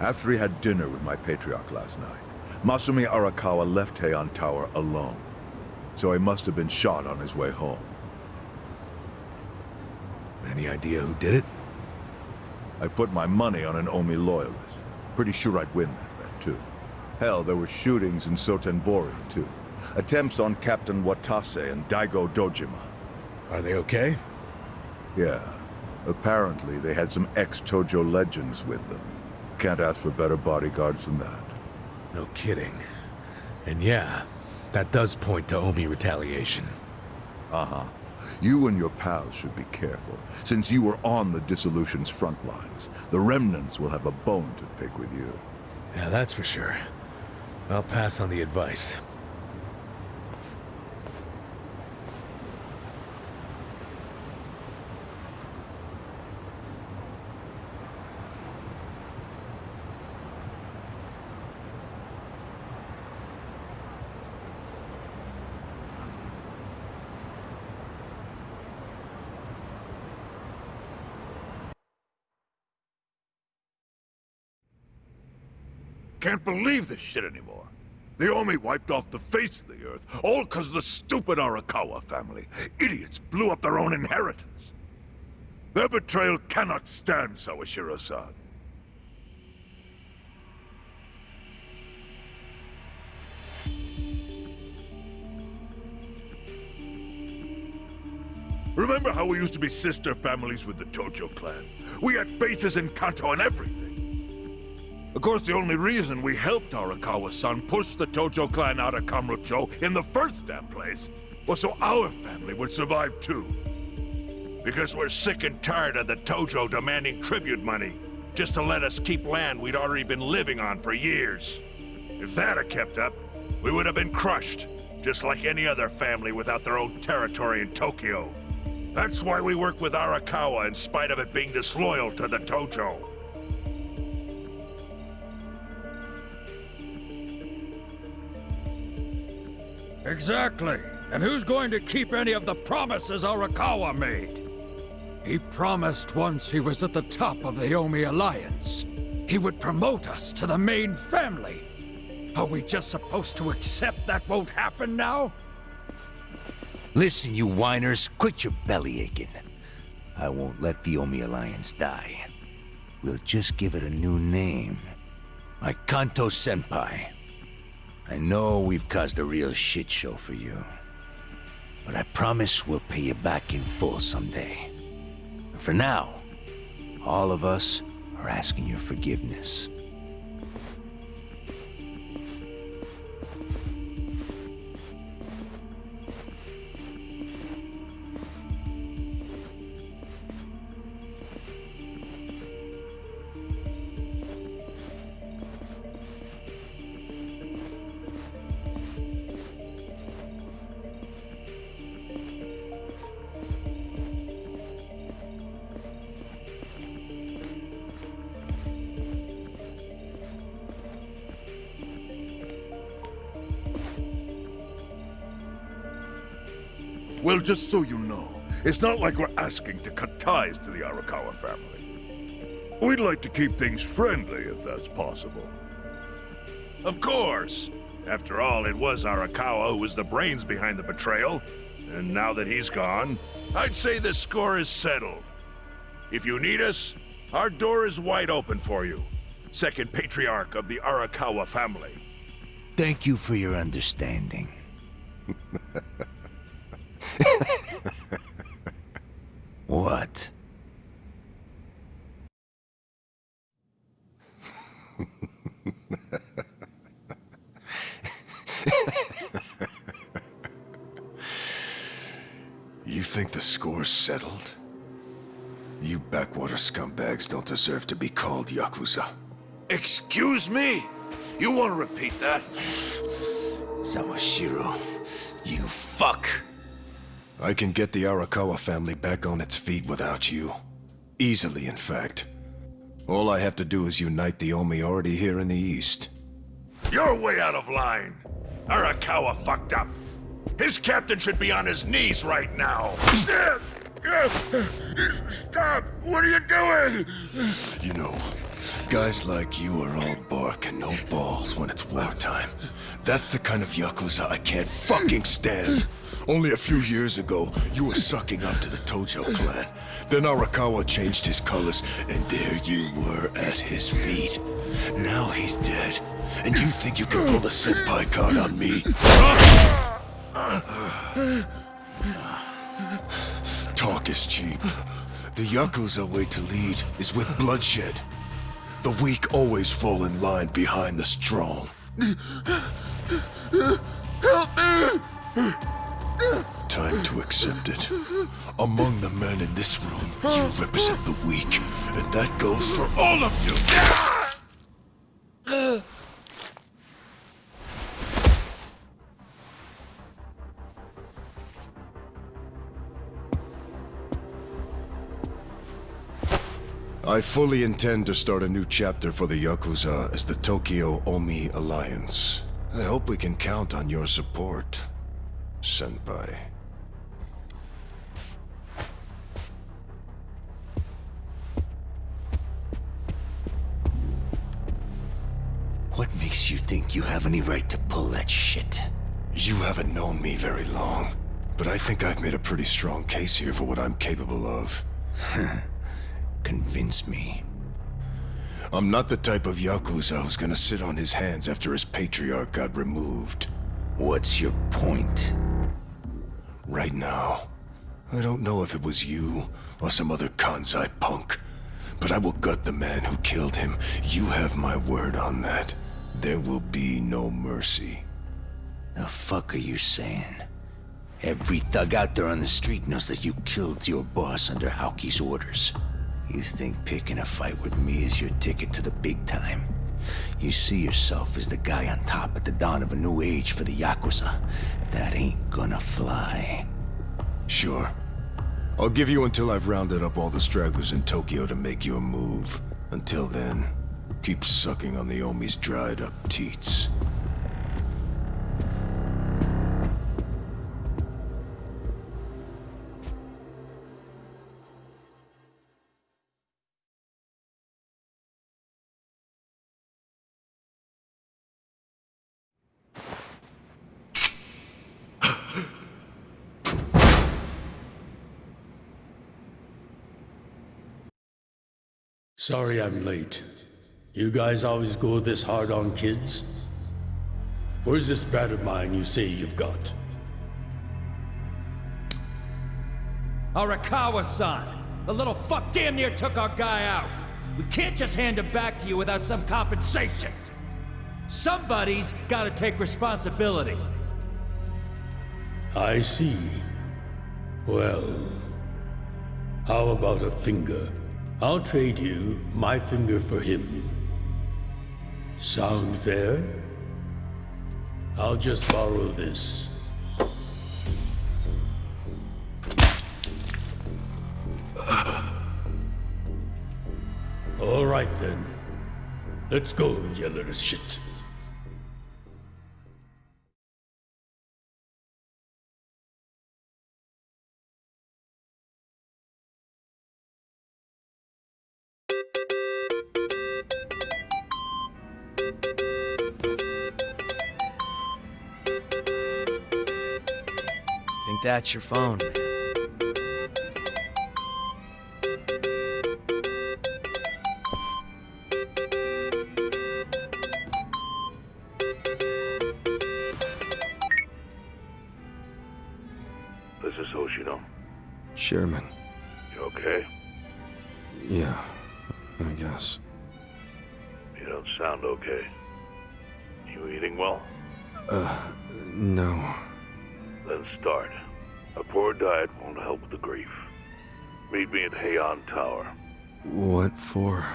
After he had dinner with my patriarch last night, Masumi Arakawa left Heian Tower alone. So he must have been shot on his way home. Any idea who did it? I put my money on an Omi loyalist. Pretty sure I'd win that bet, too. Hell, there were shootings in Sotenbori, too. Attempts on Captain Watase and Daigo Dojima. Are they okay? Yeah. Apparently, they had some ex-Tojo legends with them. Can't ask for better bodyguards than that. No kidding. And yeah, that does point to Omi retaliation. Uh-huh. You and your pals should be careful, since you were on the dissolution's front lines. The remnants will have a bone to pick with you. Yeah, that's for sure. I'll pass on the advice. Can't believe this shit anymore. The Omi wiped off the face of the earth, all because of the stupid Arakawa family. Idiots blew up their own inheritance. Their betrayal cannot stand, Sawashiro-san. Remember how we used to be sister families with the Tojo clan? We had bases in Kanto and everything. Of course, the only reason we helped Arakawa-san push the Tojo clan out of Kamurocho in the first damn place was so our family would survive too. Because we're sick and tired of the Tojo demanding tribute money just to let us keep land we'd already been living on for years. If that had kept up, we would have been crushed, just like any other family without their own territory in Tokyo. That's why we work with Arakawa in spite of it being disloyal to the Tojo. Exactly. And who's going to keep any of the promises Arakawa made? He promised once he was at the top of the Omi Alliance, he would promote us to the main family. Are we just supposed to accept that won't happen now? Listen, you whiners, quit your belly aching. I won't let the Omi Alliance die. We'll just give it a new name. My Kanto Senpai. I know we've caused a real shit show for you. But I promise we'll pay you back in full someday. For now, all of us are asking your forgiveness. Well, just so you know, it's not like we're asking to cut ties to the Arakawa family. We'd like to keep things friendly, if that's possible. Of course! After all, it was Arakawa who was the brains behind the betrayal. And now that he's gone, I'd say the score is settled. If you need us, our door is wide open for you. Second patriarch of the Arakawa family. Thank you for your understanding. What? You think the score's settled? You backwater scumbags don't deserve to be called Yakuza. Excuse me? You want to repeat that? Sawashiro, you fuck! I can get the Arakawa family back on its feet without you. Easily, in fact. All I have to do is unite the Omi already here in the East. You're way out of line. Arakawa fucked up. His captain should be on his knees right now. Stop! What are you doing? You know, guys like you are all bark and no balls when it's wartime. That's the kind of Yakuza I can't fucking stand. Only a few years ago, you were sucking up to the Tojo clan. Then Arakawa changed his colors, and there you were at his feet. Now he's dead, and you think you can pull the senpai card on me? Talk is cheap. The Yakuza way to lead is with bloodshed. The weak always fall in line behind the strong. Help me! Time to accept it. Among the men in this room, you represent the weak, and that goes for all of you! I fully intend to start a new chapter for the Yakuza as the Tokyo Omi Alliance. I hope we can count on your support, Senpai. What makes you think you have any right to pull that shit? You haven't known me very long, but I think I've made a pretty strong case here for what I'm capable of. Convince me. I'm not the type of Yakuza who's gonna sit on his hands after his patriarch got removed. What's your point? Right now, I don't know if it was you or some other Kansai punk, but I will gut the man who killed him. You have my word on that. There will be no mercy. The fuck are you saying? Every thug out there on the street knows that you killed your boss under Haoki's orders. You think picking a fight with me is your ticket to the big time? You see yourself as the guy on top at the dawn of a new age for the Yakuza. That ain't gonna fly. Sure. I'll give you until I've rounded up all the stragglers in Tokyo to make your move. Until then, keep sucking on the Omi's dried up teats. Sorry I'm late. You guys always go this hard on kids? Where's this brat of mine you say you've got? Arakawa-san! The little fuck damn near took our guy out! We can't just hand him back to you without some compensation! Somebody's gotta take responsibility. I see. Well, how about a finger? I'll trade you my finger for him. Sound fair? I'll just borrow this. All right then. Let's go, you little shit. Think that's your phone, man. This is Hoshino. Chairman. You okay? Yeah, I guess. You don't sound okay. You eating well? No. Then start. A poor diet won't help with the grief. Meet me at Heian Tower. What for?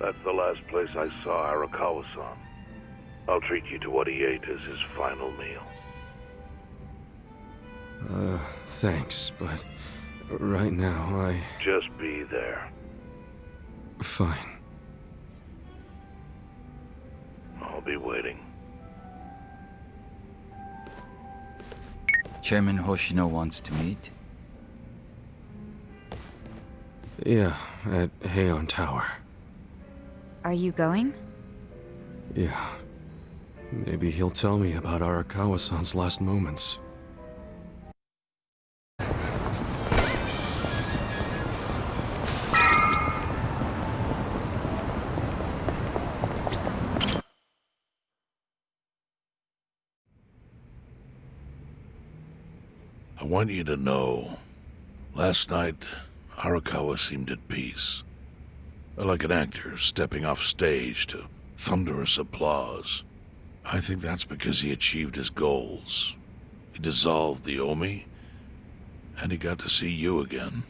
That's the last place I saw Arakawa-san. I'll treat you to what he ate as his final meal. Thanks, but right now Just be there. Fine. I'll be waiting. Chairman Hoshino wants to meet. Yeah, at Heian Tower. Are you going? Yeah. Maybe he'll tell me about Arakawa-san's last moments. I want you to know, last night, Arakawa seemed at peace. Like an actor stepping off stage to thunderous applause. I think that's because he achieved his goals. He dissolved the Omi, and he got to see you again.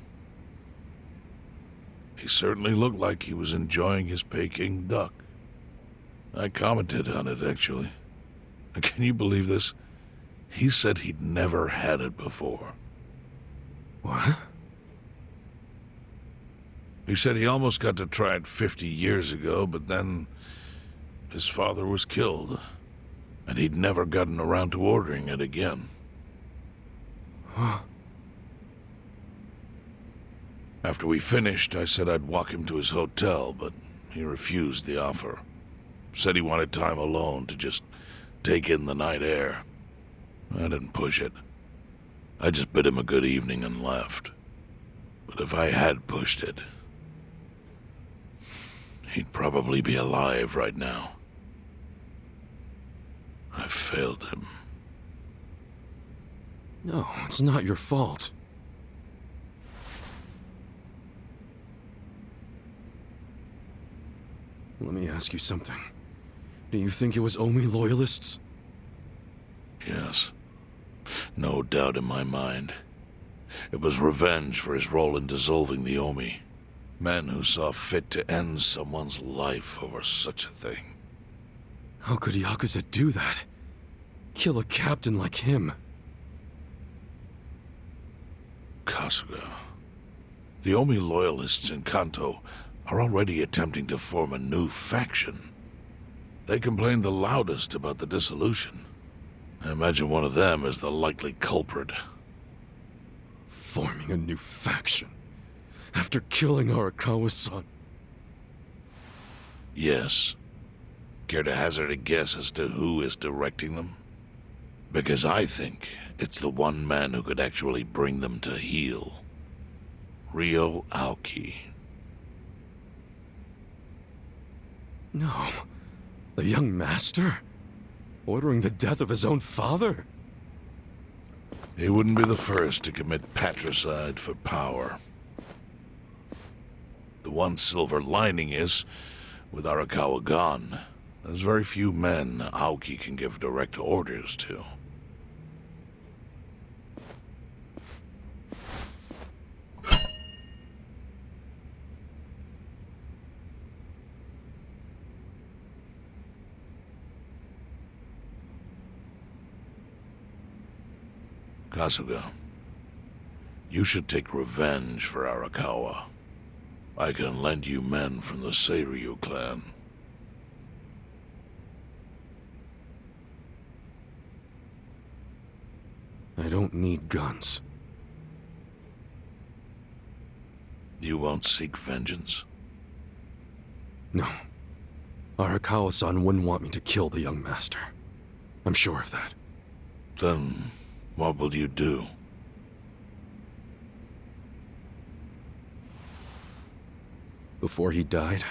He certainly looked like he was enjoying his Peking duck. I commented on it, actually. Can you believe this? He said he'd never had it before. What? He said he almost got to try it 50 years ago, but then his father was killed, and he'd never gotten around to ordering it again. Huh? After we finished, I said I'd walk him to his hotel, but he refused the offer. Said he wanted time alone to just take in the night air. I didn't push it. I just bid him a good evening and left. But if I had pushed it, he'd probably be alive right now. I failed him. No, it's not your fault. Let me ask you something. Do you think it was Omi loyalists? Yes. No doubt in my mind. It was revenge for his role in dissolving the Omi. Men who saw fit to end someone's life over such a thing. How could Yakuza do that? Kill a captain like him? Kasuga. The Omi loyalists in Kanto are already attempting to form a new faction. They complain the loudest about the dissolution. I imagine one of them is the likely culprit. Forming a new faction? After killing Arakawa-san? Yes. Care to hazard a guess as to who is directing them? Because I think it's the one man who could actually bring them to heel. Ryo Aoki. No. The young master? Ordering the death of his own father? He wouldn't be the first to commit patricide for power. The one silver lining is, with Arakawa gone, there's very few men Aoki can give direct orders to. Kasuga, you should take revenge for Arakawa. I can lend you men from the Seiryu clan. I don't need guns. You won't seek vengeance? No. Arakawa-san wouldn't want me to kill the young master. I'm sure of that. Then, what will you do? Before he died,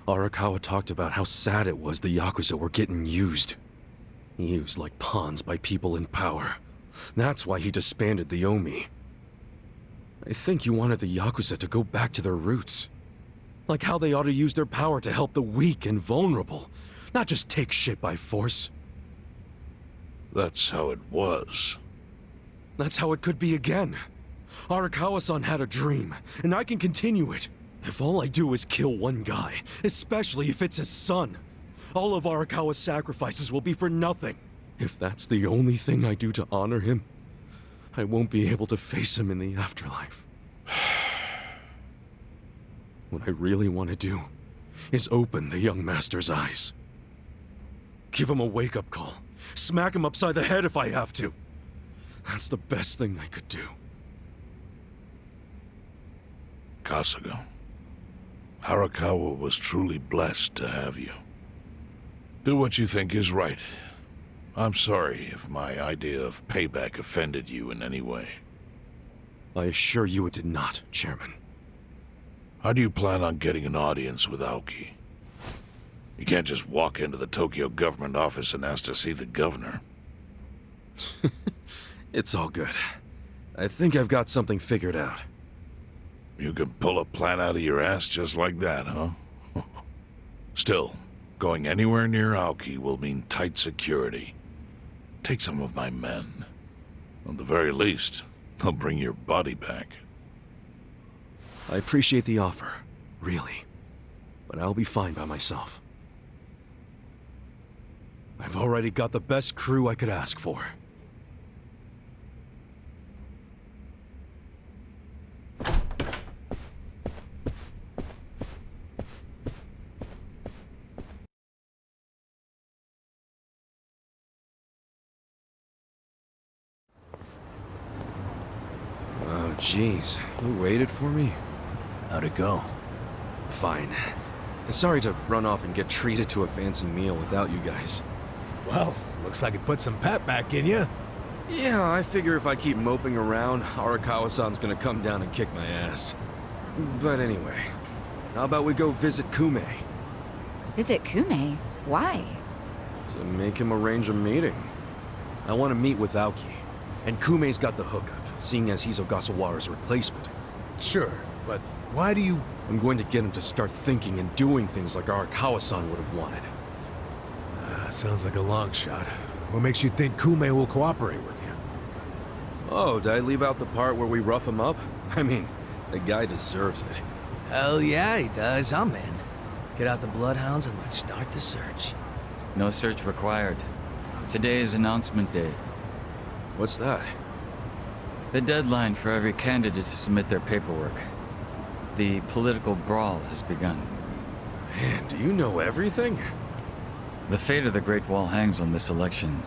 Arakawa talked about how sad it was the Yakuza were getting used. Used like pawns by people in power. That's why he disbanded the Omi. I think he wanted the Yakuza to go back to their roots. Like how they ought to use their power to help the weak and vulnerable, not just take shit by force. That's how it was. That's how it could be again. Arakawa-san had a dream, and I can continue it. If all I do is kill one guy, especially if it's his son, all of Arakawa's sacrifices will be for nothing. If that's the only thing I do to honor him, I won't be able to face him in the afterlife. What I really want to do is open the young master's eyes. Give him a wake-up call. Smack him upside the head if I have to. That's the best thing I could do. Kasuga, Arakawa was truly blessed to have you. Do what you think is right. I'm sorry if my idea of payback offended you in any way. I assure you it did not, Chairman. How do you plan on getting an audience with Aoki? You can't just walk into the Tokyo government office and ask to see the governor. It's all good. I think I've got something figured out. You can pull a plan out of your ass just like that, huh? Still, going anywhere near Aoki will mean tight security. Take some of my men. At the very least, they'll bring your body back. I appreciate the offer, really. But I'll be fine by myself. I've already got the best crew I could ask for. Oh, jeez. You waited for me? How'd it go? Fine. Sorry to run off and get treated to a fancy meal without you guys. Well, looks like it put some pep back in you. Yeah, I figure if I keep moping around, Arakawa-san's gonna come down and kick my ass. But anyway, how about we go visit Kume? Visit Kume? Why? To make him arrange a meeting. I want to meet with Aoki. And Kume's got the hookup, seeing as he's Ogasawara's replacement. Sure, but why do you... I'm going to get him to start thinking and doing things like Arakawa-san would have wanted. Sounds like a long shot. What makes you think Kume will cooperate with you? Oh, did I leave out the part where we rough him up? I mean, the guy deserves it. Hell yeah, he does. I'm in. Get out the bloodhounds and let's start the search. No search required. Today is announcement day. What's that? The deadline for every candidate to submit their paperwork. The political brawl has begun. Man, do you know everything? The fate of the Great Wall hangs on this election.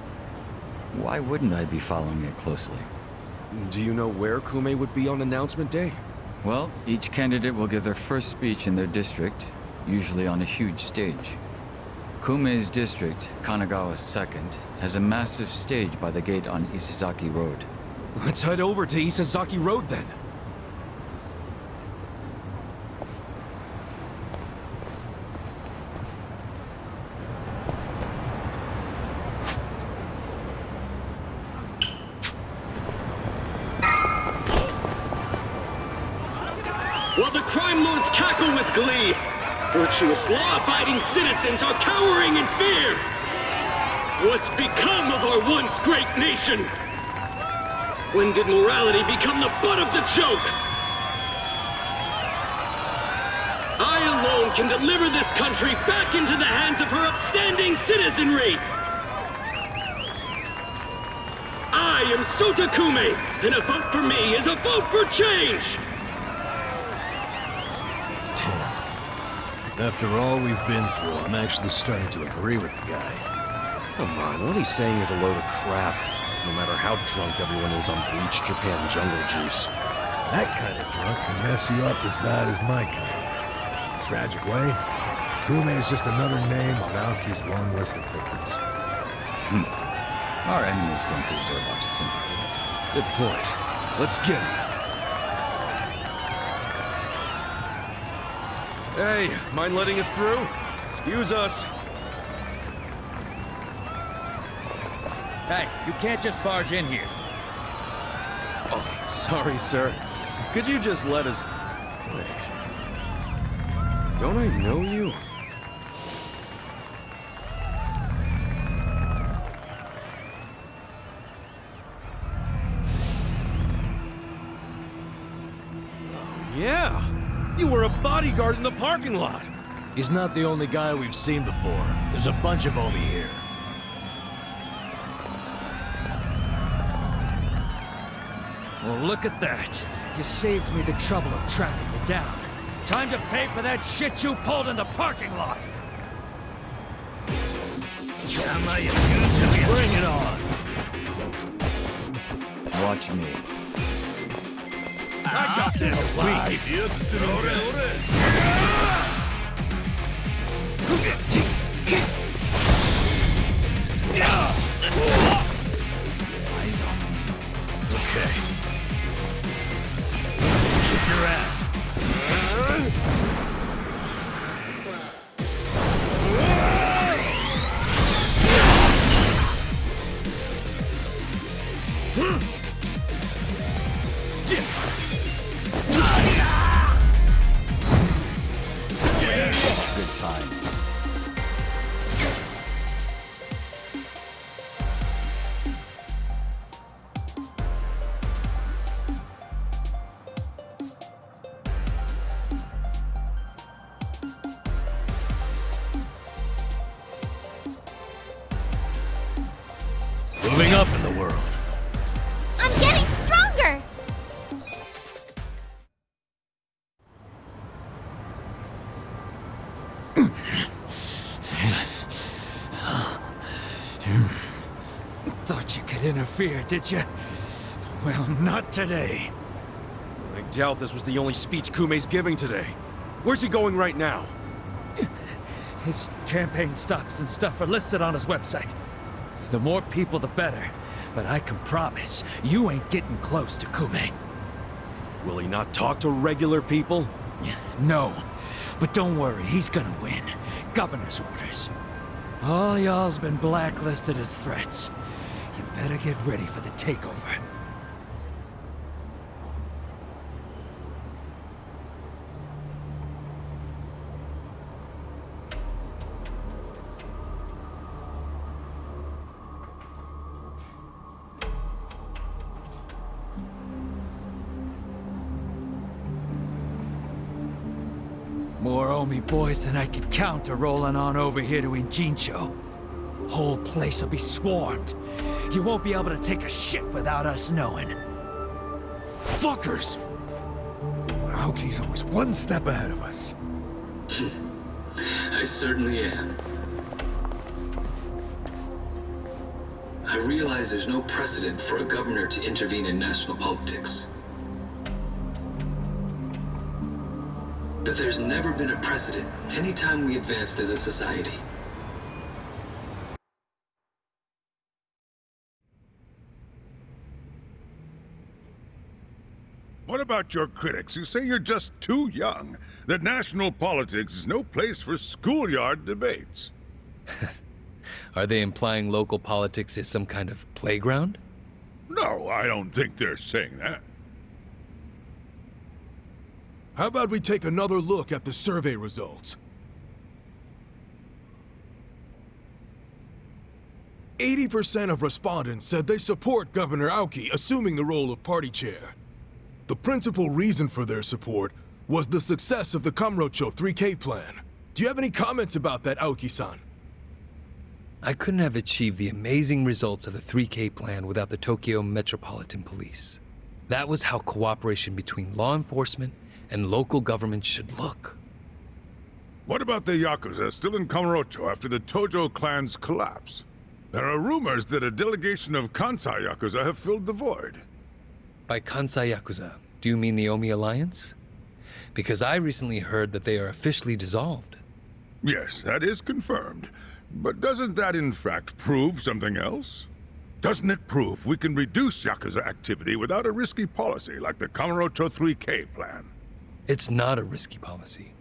Why wouldn't I be following it closely? Do you know where Kume would be on announcement day? Well, each candidate will give their first speech in their district, usually on a huge stage. Kume's district, Kanagawa's second, has a massive stage by the gate on Isizaki Road. Let's head over to Isazaki Road then. While the crime lords cackle with glee, virtuous law-abiding citizens are cowering in fear. What's become of our once great nation? When did morality become the butt of the joke? I alone can deliver this country back into the hands of her upstanding citizenry. I am Sota Kume, and a vote for me is a vote for change. After all we've been through, I'm actually starting to agree with the guy. Come on, what he's saying is a load of crap. No matter how drunk everyone is on bleach Japan jungle juice. That kind of drunk can mess you up as bad as my kind. Tragic way, Kume is just another name on Aoki's long list of victims. Our enemies don't deserve our sympathy. Good point. Let's get him. Hey, mind letting us through? Excuse us. Hey, you can't just barge in here. Oh, sorry, sir. Could you just let us... Wait. Don't I know you? Oh, yeah! You were a bodyguard in the parking lot! He's not the only guy we've seen before. There's a bunch of Omi here. Well, look at that. You saved me the trouble of tracking you down. Time to pay for that shit you pulled in the parking lot! Bring it on! Watch me. I got this weak. Eyes on me. Okay. Kick your ass. Good times. Moving up in the world. I'm getting stronger! Thought you could interfere, did you? Well, not today. I doubt this was the only speech Kume's giving today. Where's he going right now? His campaign stops and stuff are listed on his website. The more people, the better. But I can promise, you ain't getting close to Kume. Will he not talk to regular people? No. But don't worry, he's gonna win. Governor's orders. All y'all's been blacklisted as threats. You better get ready for the takeover. More Omi boys than I could count are rolling on over here to Injincho. Whole place will be swarmed. You won't be able to take a shit without us knowing. Fuckers! Aoki's always one step ahead of us. I certainly am. I realize there's no precedent for a governor to intervene in national politics. But there's never been a precedent anytime we advanced as a society. What about your critics who say you're just too young? That national politics is no place for schoolyard debates? Are they implying local politics is some kind of playground? No, I don't think they're saying that. How about we take another look at the survey results? 80% of respondents said they support Governor Aoki assuming the role of party chair. The principal reason for their support was the success of the Kamurocho 3K plan. Do you have any comments about that, Aoki-san? I couldn't have achieved the amazing results of the 3K plan without the Tokyo Metropolitan Police. That was how cooperation between law enforcement and local government should look. What about the Yakuza still in Kamurocho after the Tojo clan's collapse? There are rumors that a delegation of Kansai Yakuza have filled the void. By Kansai Yakuza, do you mean the Omi Alliance? Because I recently heard that they are officially dissolved. Yes, that is confirmed. But doesn't that in fact prove something else? Doesn't it prove we can reduce Yakuza activity without a risky policy like the Kamurocho 3K plan? It's not a risky policy.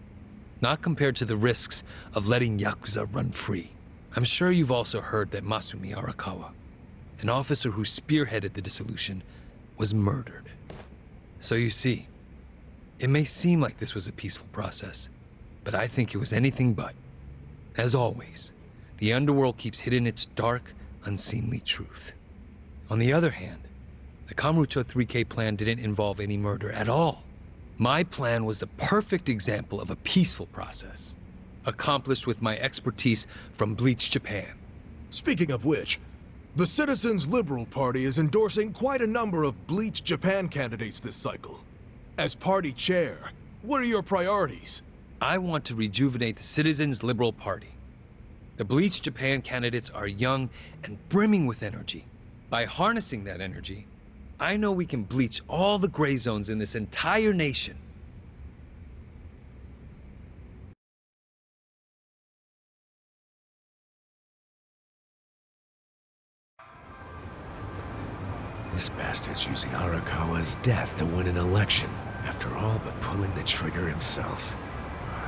Not compared to the risks of letting Yakuza run free. I'm sure you've also heard that Masumi Arakawa, an officer who spearheaded the dissolution, was murdered. So you see, it may seem like this was a peaceful process, but I think it was anything but. As always, the underworld keeps hidden its dark, unseemly truth. On the other hand, the Kamurocho 3K plan didn't involve any murder at all. My plan was the perfect example of a peaceful process, accomplished with my expertise from Bleach Japan. Speaking of which, the Citizens Liberal Party is endorsing quite a number of Bleach Japan candidates this cycle. As party chair, what are your priorities? I want to rejuvenate the Citizens Liberal Party. The Bleach Japan candidates are young and brimming with energy. By harnessing that energy, I know we can bleach all the gray zones in this entire nation. This bastard's using Arakawa's death to win an election, after all but pulling the trigger himself.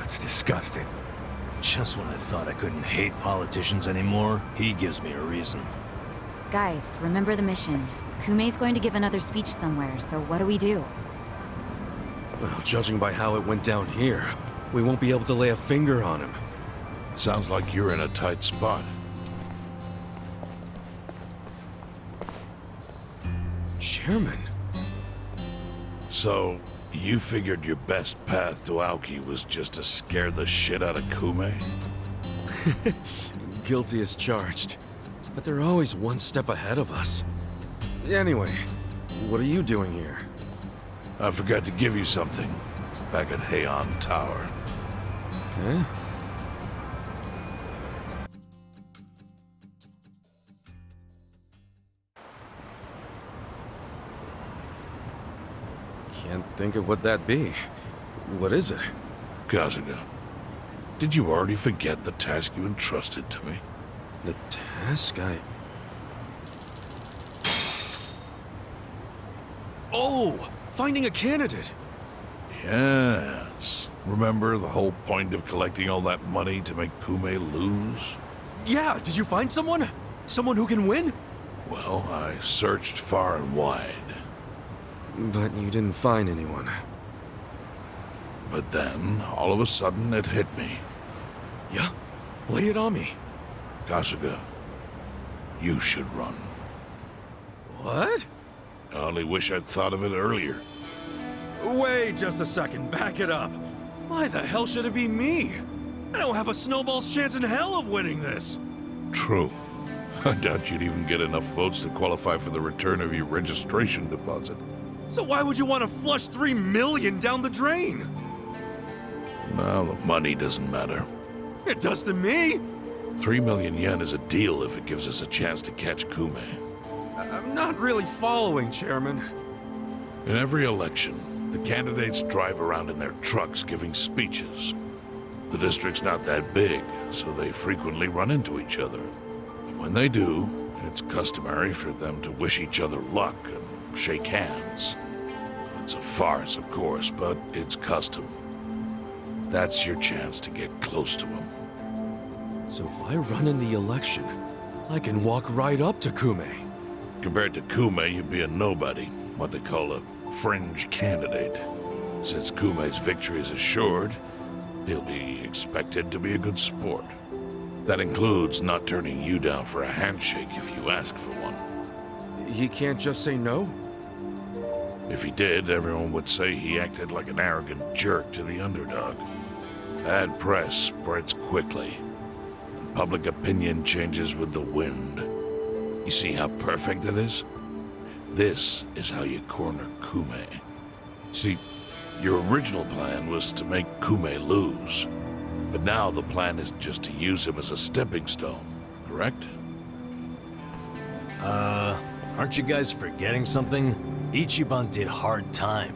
It's disgusting. Just when I thought I couldn't hate politicians anymore, he gives me a reason. Guys, remember the mission. Kumei's going to give another speech somewhere, so what do we do? Well, judging by how it went down here, we won't be able to lay a finger on him. Sounds like you're in a tight spot. Chairman? So, you figured your best path to Aoki was just to scare the shit out of Kume? Guilty as charged. But they're always one step ahead of us. Anyway, what are you doing here? I forgot to give you something back at Heian Tower. Eh? Can't think of what that'd be. What is it? Kasuga, did you already forget the task you entrusted to me? The task Oh! Finding a candidate! Yes. Remember the whole point of collecting all that money to make Kume lose? Yeah, did you find someone? Someone who can win? Well, I searched far and wide. But you didn't find anyone. But then, all of a sudden, it hit me. Yeah? Lay it on me. Kasuga, you should run. What? I only wish I'd thought of it earlier. Wait just a second, back it up. Why the hell should it be me? I don't have a snowball's chance in hell of winning this. True. I doubt you'd even get enough votes to qualify for the return of your registration deposit. So why would you want to flush 3 million down the drain? Well, the money doesn't matter. It does to me. 3 million yen is a deal if it gives us a chance to catch Kume. I'm not really following, Chairman. In every election, the candidates drive around in their trucks giving speeches. The district's not that big, so they frequently run into each other. And when they do, it's customary for them to wish each other luck and shake hands. It's a farce, of course, but it's custom. That's your chance to get close to him. So if I run in the election, I can walk right up to Kume. Compared to Kume, you'd be a nobody, what they call a fringe candidate. Since Kume's victory is assured, he'll be expected to be a good sport. That includes not turning you down for a handshake if you ask for one. He can't just say no? If he did, everyone would say he acted like an arrogant jerk to the underdog. Bad press spreads quickly, and public opinion changes with the wind. You see how perfect it is? This is how you corner Kume. See, your original plan was to make Kume lose, but now the plan is just to use him as a stepping stone, correct? Aren't you guys forgetting something? Ichiban did hard time.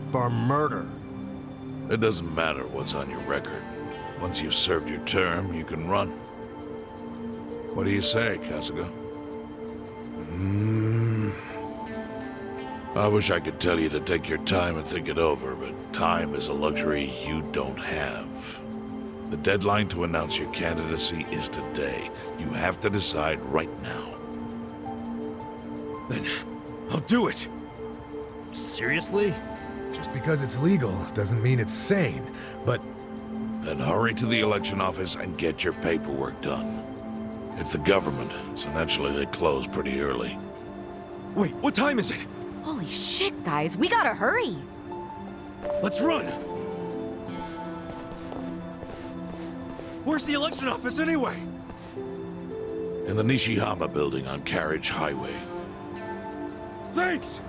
For murder. It doesn't matter what's on your record. Once you've served your term, you can run. What do you say, Kasuga? I wish I could tell you to take your time and think it over, but time is a luxury you don't have. The deadline to announce your candidacy is today. You have to decide right now. Then I'll do it. Seriously? Just because it's legal doesn't mean it's sane, but... Then hurry to the election office and get your paperwork done. It's the government, so naturally they close pretty early. Wait, what time is it? Holy shit, guys, we gotta hurry! Let's run! Where's the election office anyway? In the Nishihama building on Carriage Highway. Thanks!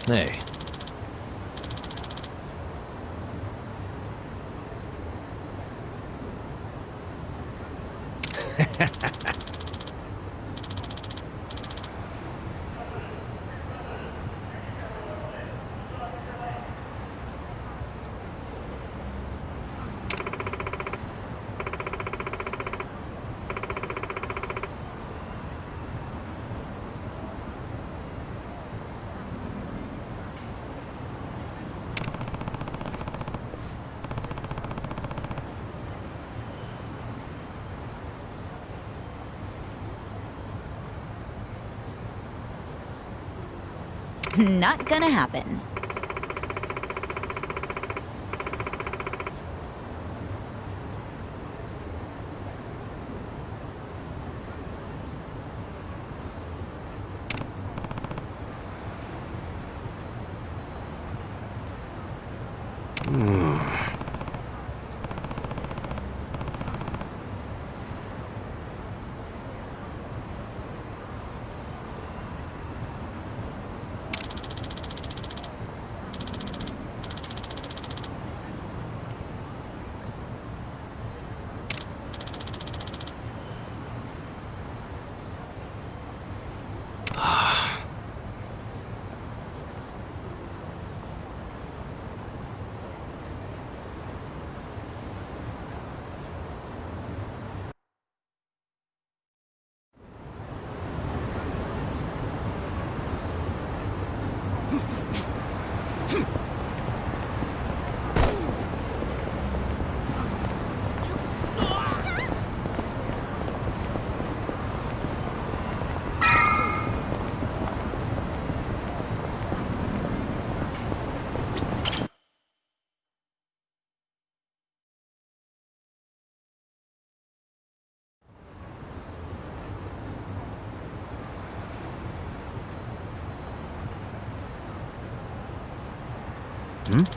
Hey. Not gonna happen. Hmm?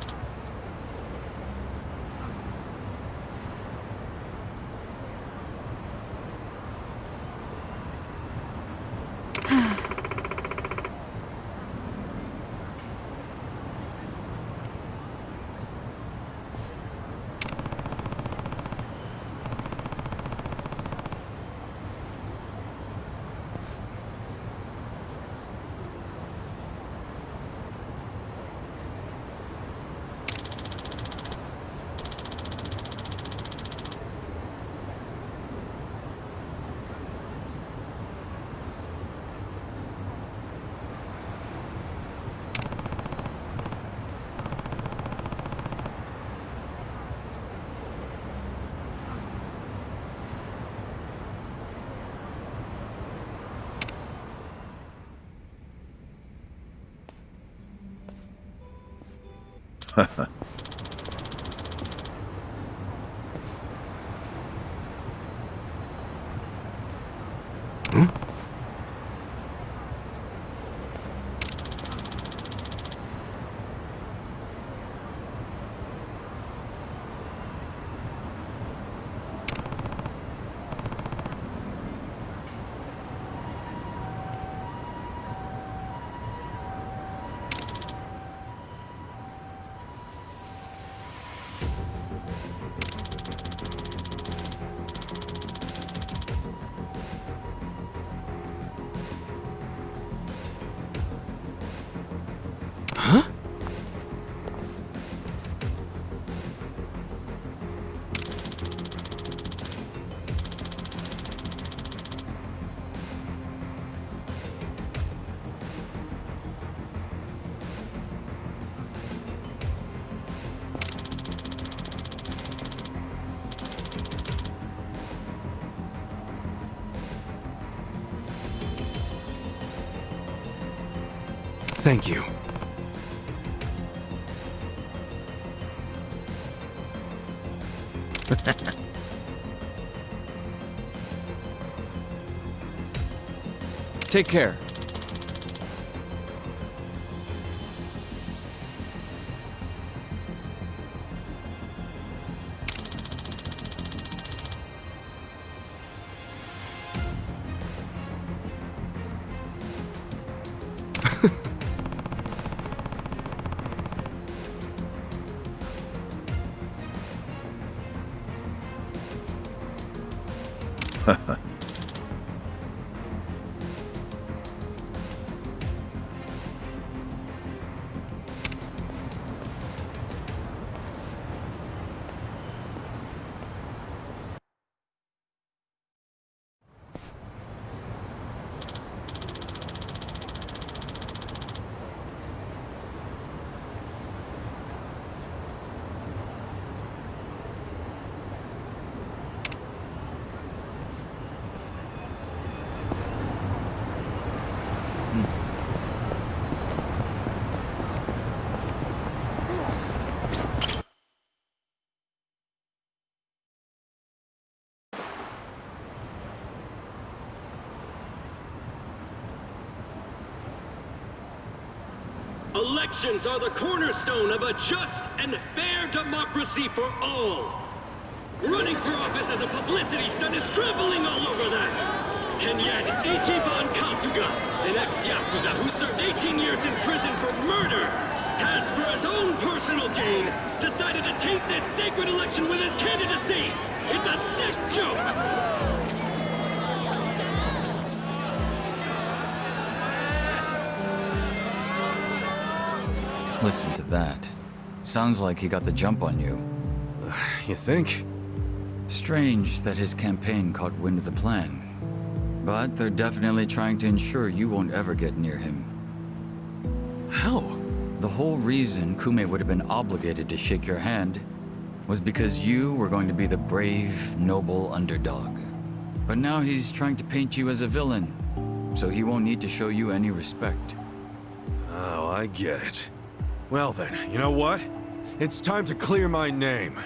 Thank you. Take care. Elections are the cornerstone of a just and fair democracy for all. Running for office as a publicity stunt is trampling all over that. And yet, Ichiban Kasuga, an ex-Yakuza who served 18 years in prison for murder, has, for his own personal gain, decided to taint this sacred election with his candidacy. It's a sick joke. Listen to that. Sounds like he got the jump on you. You think? Strange that his campaign caught wind of the plan. But they're definitely trying to ensure you won't ever get near him. How? The whole reason Kume would have been obligated to shake your hand was because you were going to be the brave, noble underdog. But now he's trying to paint you as a villain, so he won't need to show you any respect. Oh, I get it. Well then, you know what? It's time to clear my name.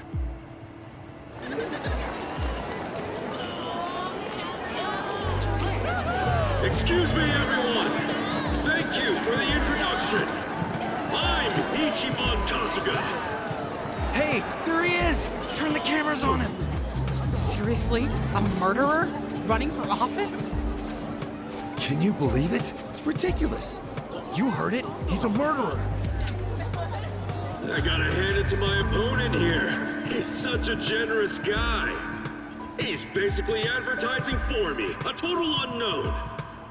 Excuse me, everyone. Thank you for the introduction. I'm Ichiban Kasuga. Hey, there he is! Turn the cameras on him! Seriously? A murderer? Running for office? Can you believe it? It's ridiculous. You heard it. He's a murderer. I gotta hand it to my opponent here. He's such a generous guy. He's basically advertising for me, a total unknown.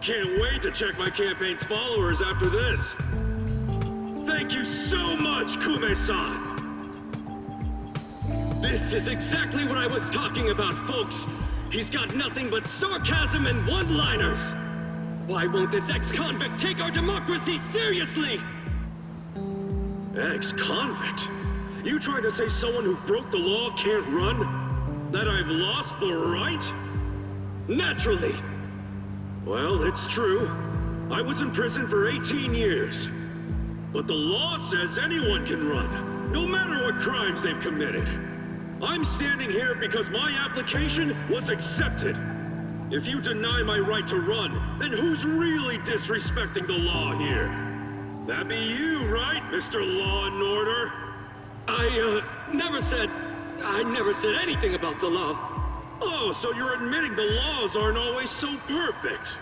Can't wait to check my campaign's followers after this. Thank you so much, Kume-san. This is exactly what I was talking about, folks. He's got nothing but sarcasm and one-liners. Why won't this ex-convict take our democracy seriously? Ex-convict? You trying to say someone who broke the law can't run? That I've lost the right? Naturally. Well, it's true. I was in prison for 18 years. But the law says anyone can run, no matter what crimes they've committed. I'm standing here because my application was accepted. If you deny my right to run, then who's really disrespecting the law here? That'd be you, right, Mr. Law and Order? I never said anything about the law. Oh, so you're admitting the laws aren't always so perfect.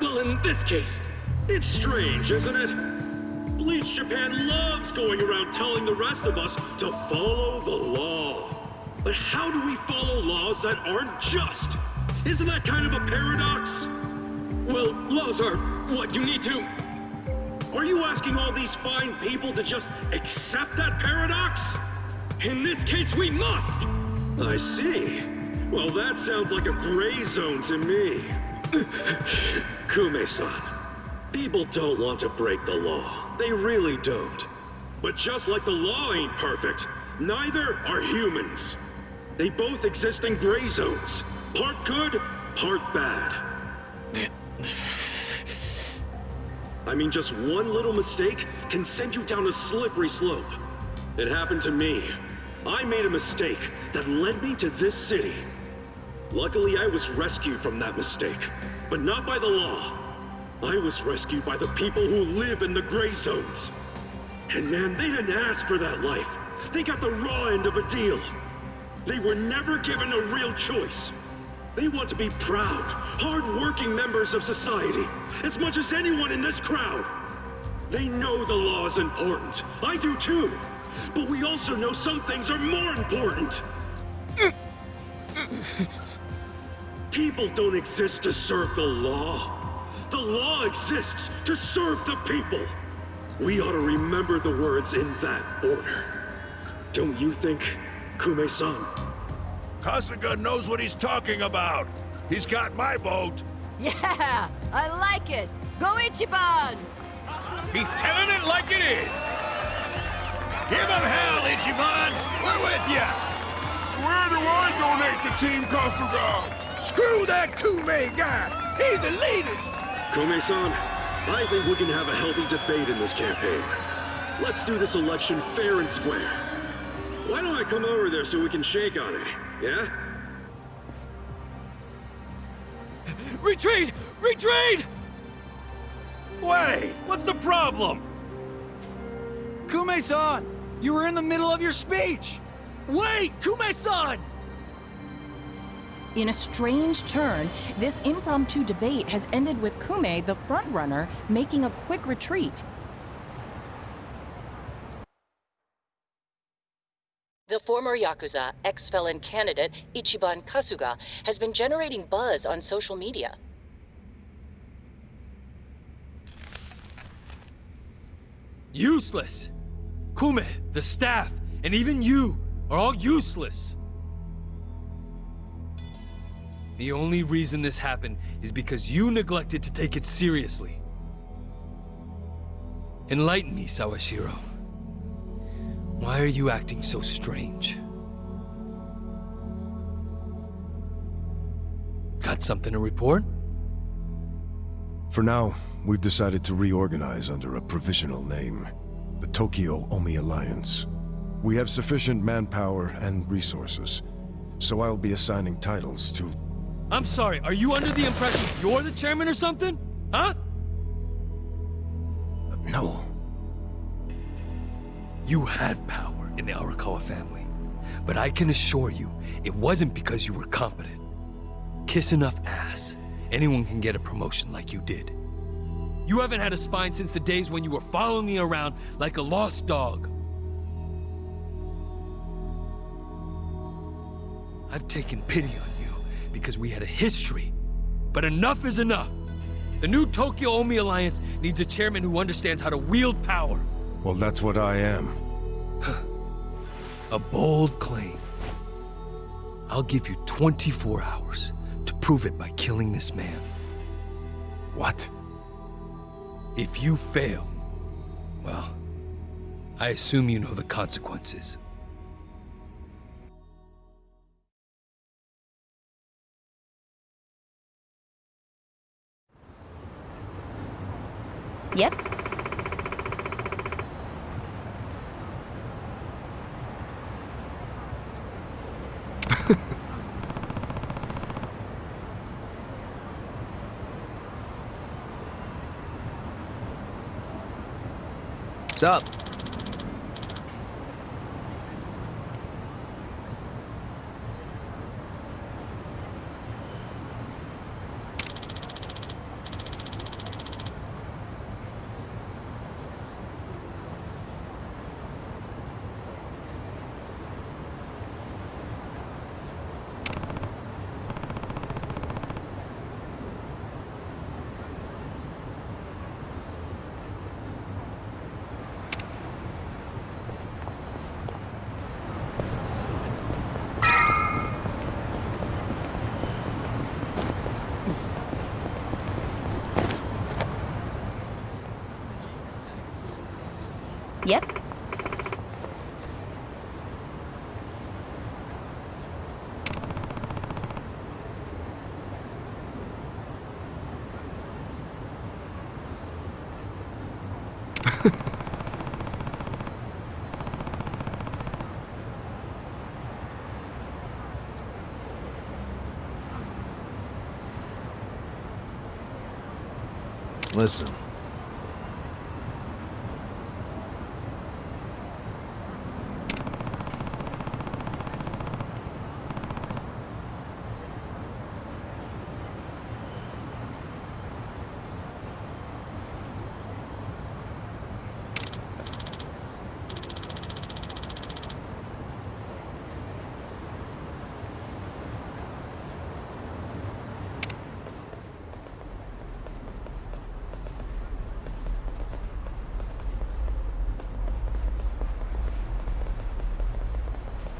Well, in this case, it's strange, isn't it? Bleach Japan loves going around telling the rest of us to follow the law. But how do we follow laws that aren't just? Isn't that kind of a paradox? Well, laws are what you need to... Are you asking all these fine people to just accept that paradox? In this case, we must! I see. Well, that sounds like a gray zone to me. Kume-san, people don't want to break the law. They really don't. But just like the law ain't perfect, neither are humans. They both exist in gray zones. Part good, part bad. I mean, just one little mistake can send you down a slippery slope. It happened to me. I made a mistake that led me to this city. Luckily, I was rescued from that mistake, but not by the law. I was rescued by the people who live in the gray zones. And man, they didn't ask for that life. They got the raw end of a deal. They were never given a real choice. They want to be proud, hard-working members of society, as much as anyone in this crowd. They know the law is important. I do too. But we also know some things are more important. People don't exist to serve the law. The law exists to serve the people. We ought to remember the words in that order. Don't you think, Kume-san? Kasuga knows what he's talking about. He's got my vote. Yeah, I like it. Go Ichiban! He's telling it like it is. Give him hell, Ichiban. We're with ya. Where do I donate to Team Kasuga? Screw that Kume guy! He's a elitist! Kume-san, I think we can have a healthy debate in this campaign. Let's do this election fair and square. Why don't I come over there so we can shake on it, yeah? Retreat! Retreat! Wait, what's the problem? Kume-san, you were in the middle of your speech. Wait, Kume-san! In a strange turn, this impromptu debate has ended with Kume, the frontrunner, making a quick retreat. The former Yakuza, ex-felon candidate Ichiban Kasuga has been generating buzz on social media. Useless! Kume, the staff, and even you are all useless! The only reason this happened is because you neglected to take it seriously. Enlighten me, Sawashiro. Why are you acting so strange? Got something to report? For now, we've decided to reorganize under a provisional name, the Tokyo Omi Alliance. We have sufficient manpower and resources, so I'll be assigning titles to... I'm sorry, are you under the impression you're the chairman or something? Huh? No. You had power in the Arakawa family, but I can assure you, it wasn't because you were competent. Kiss enough ass, anyone can get a promotion like you did. You haven't had a spine since the days when you were following me around like a lost dog. I've taken pity on you because we had a history, but enough is enough. The new Tokyo Omi Alliance needs a chairman who understands how to wield power. Well, that's what I am. A bold claim. I'll give you 24 hours to prove it by killing this man. What? If you fail, well, I assume you know the consequences. Yep. What's up? Yep. Listen.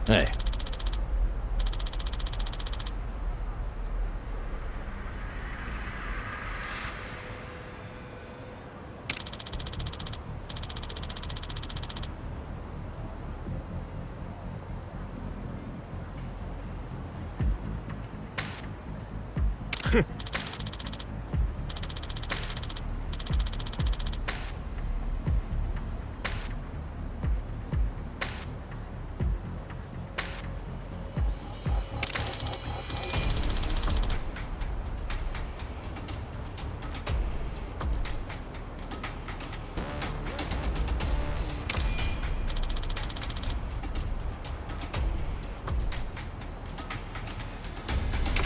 Hey.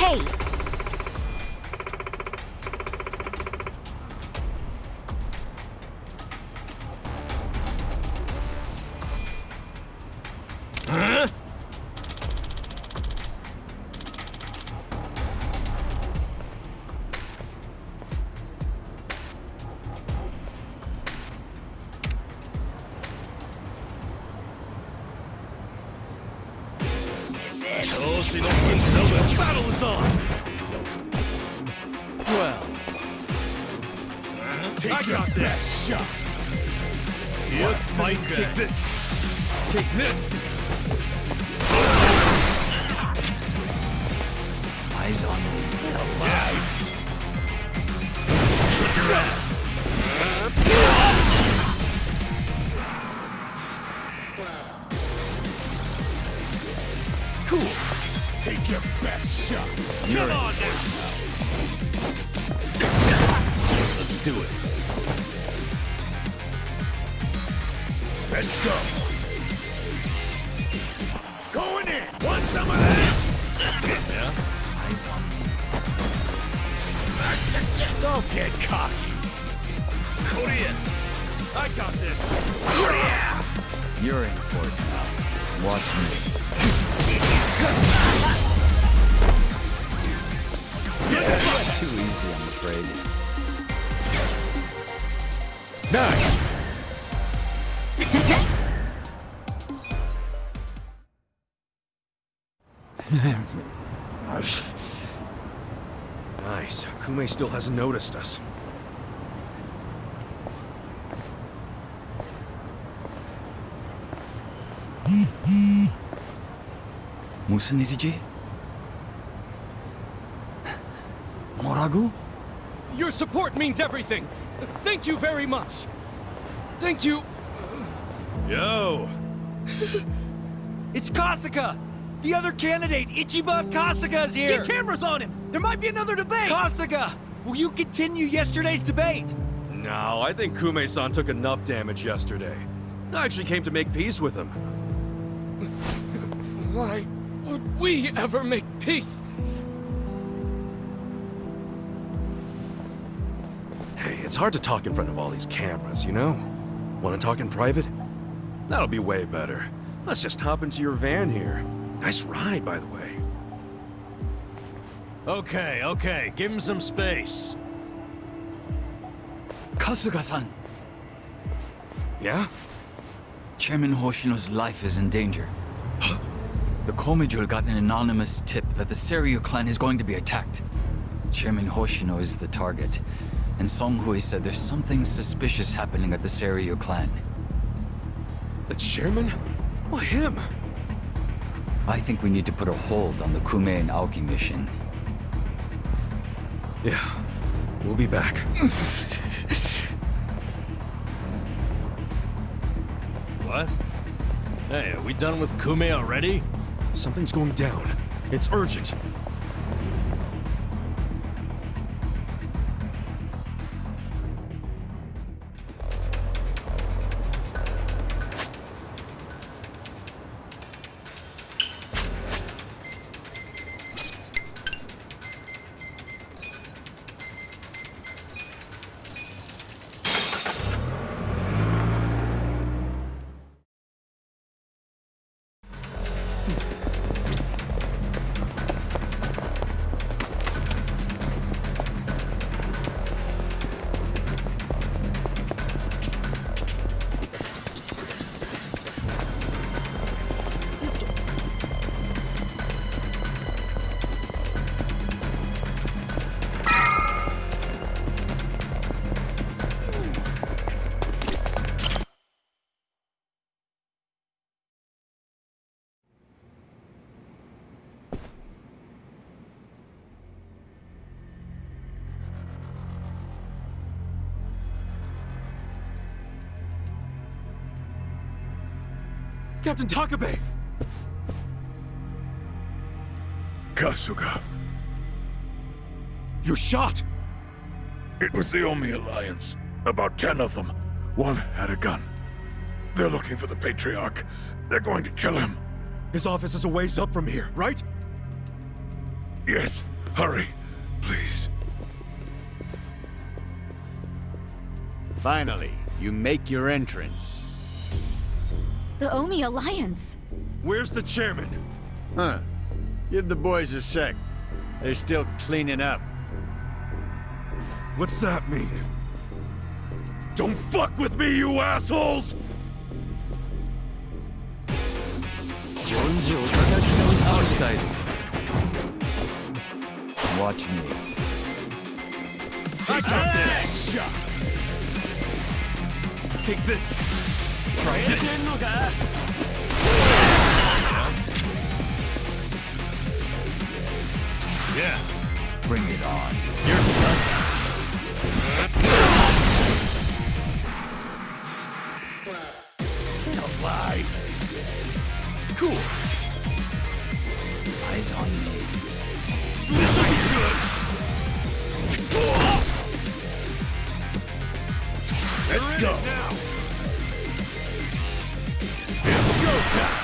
Hey! Huh? The battle is on! Well, I got this shot! What fight? Take this! Take this! Eyes on me. Alive! Put your ass! Cool! Take your best shot! Come on now! Let's do it. Let's go! Going in! Want some of this? Yeah? Eyes on me. Don't get cocky! Korean! I got this! You're in for it now. Watch me. Too easy, I'm afraid. Nice! Nice. Kume still hasn't noticed us. 무슨 일이지? 뭐라고? your support means everything. Thank you very much. Thank you. Yo! It's Kasuga! The other candidate, Ichiban Kasuga's here! Get cameras on him! There might be another debate! Kasuga! Will you continue yesterday's debate? No, I think Kume-san took enough damage yesterday. I actually came to make peace with him. Why would we ever make peace? Hey, it's hard to talk in front of all these cameras, you know? Want to talk in private? That'll be way better. Let's just hop into your van here. Nice ride, by the way. Okay, okay, give him some space. Kasuga-san. Yeah? Chairman Hoshino's life is in danger. The Komijul got an anonymous tip that the Seiryu clan is going to be attacked. Chairman Hoshino is the target, and Song Hui said there's something suspicious happening at the Seiryu clan. The chairman? Why him? I think we need to put a hold on the Kume and Aoki mission. Yeah, we'll be back. What? Hey, are we done with Kume already? Something's going down. It's urgent. Captain Takabe! Kasuga. You're shot! It was the Omi Alliance. About 10 of them. One had a gun. They're looking for the Patriarch. They're going to kill him. His office is a ways up from here, right? Yes. Hurry, please. Finally, you make your entrance. The Omi Alliance. Where's the chairman? Huh. Give the boys a sec. They're still cleaning up. What's that mean? Don't fuck with me, you assholes! How exciting. Watch me. I got this! Take this! Try this! Yeah. Bring it on. You're done. Alive. Cool. Eyes on me. This'll be good. Let's go. Now. It's go time.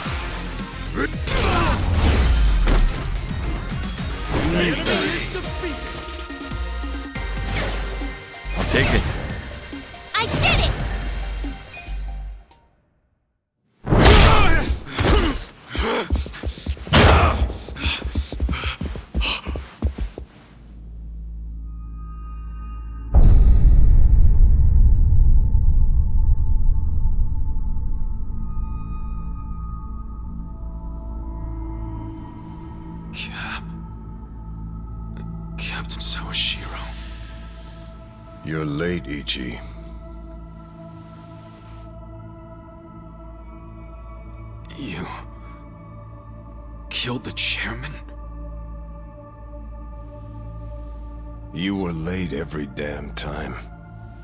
I'll take it. I did it! Captain Sawashiro. You're late, Ichi. You... killed the chairman? You were late every damn time.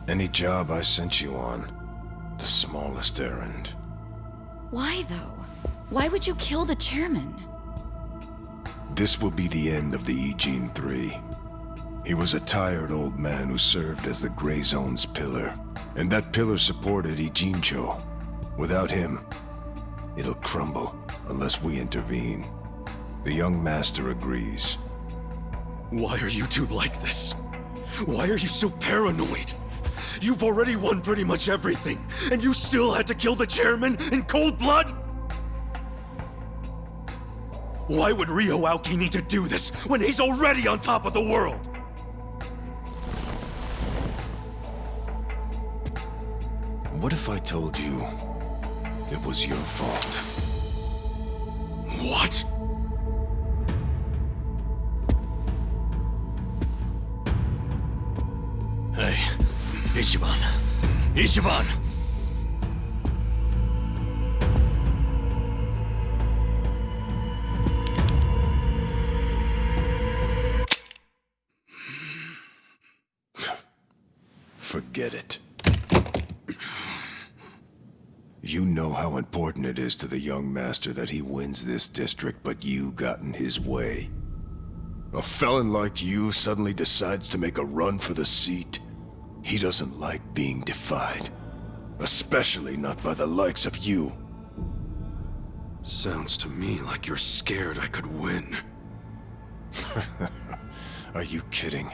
Any job I sent you on, the smallest errand. Why, though? Why would you kill the chairman? This will be the end of the Ijin 3. He was a tired old man who served as the Gray Zone's pillar. And that pillar supported Ijincho. Without him, it'll crumble unless we intervene. The young master agrees. Why are you two like this? Why are you so paranoid? You've already won pretty much everything, and you still had to kill the chairman in cold blood? Why would Ryo Aoki need to do this when he's already on top of the world? What if I told you it was your fault? What? Hey, Ichiban. Ichiban! Forget it. You know how important it is to the young master that he wins this district, but you got in his way. A felon like you suddenly decides to make a run for the seat. He doesn't like being defied. Especially not by the likes of you. Sounds to me like you're scared I could win. Are you kidding?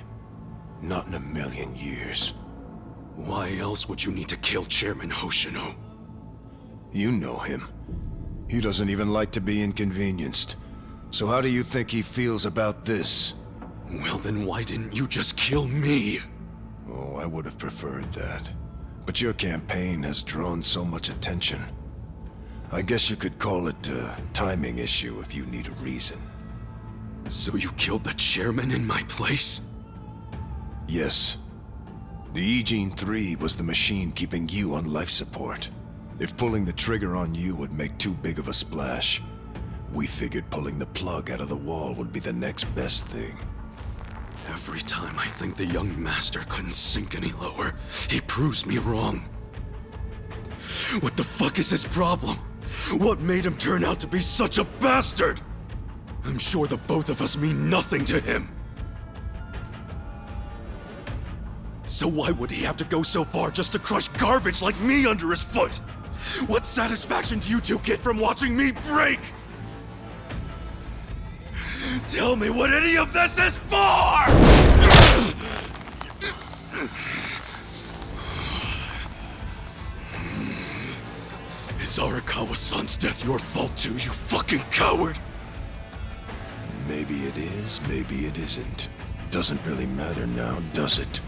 Not in a million years. Why else would you need to kill Chairman Hoshino? You know him. He doesn't even like to be inconvenienced. So how do you think he feels about this? Well, then why didn't you just kill me? Oh, I would have preferred that. But your campaign has drawn so much attention. I guess you could call it a timing issue if you need a reason. So you killed the chairman in my place? Yes. The Ijin 3 was the machine keeping you on life support. If pulling the trigger on you would make too big of a splash, we figured pulling the plug out of the wall would be the next best thing. Every time I think the young master couldn't sink any lower, he proves me wrong. What the fuck is his problem? What made him turn out to be such a bastard? I'm sure the both of us mean nothing to him. So why would he have to go so far just to crush garbage like me under his foot? What satisfaction do you two get from watching me break? Tell me what any of this is for! Is Arakawa-san's death your fault too, you fucking coward? Maybe it is, maybe it isn't. Doesn't really matter now, does it?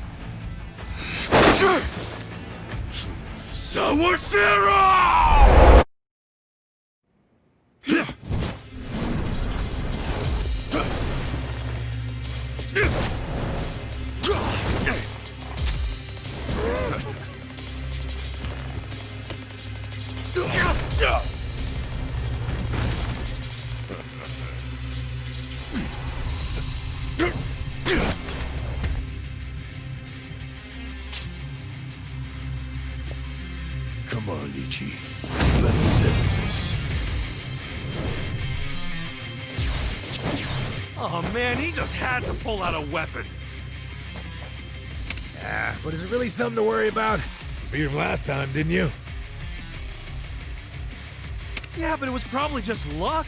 Sawashiro! Come on, Ichi. Let's settle this. Oh man, he just had to pull out a weapon. Ah, but is it really something to worry about? You beat him last time, didn't you? Yeah, but it was probably just luck.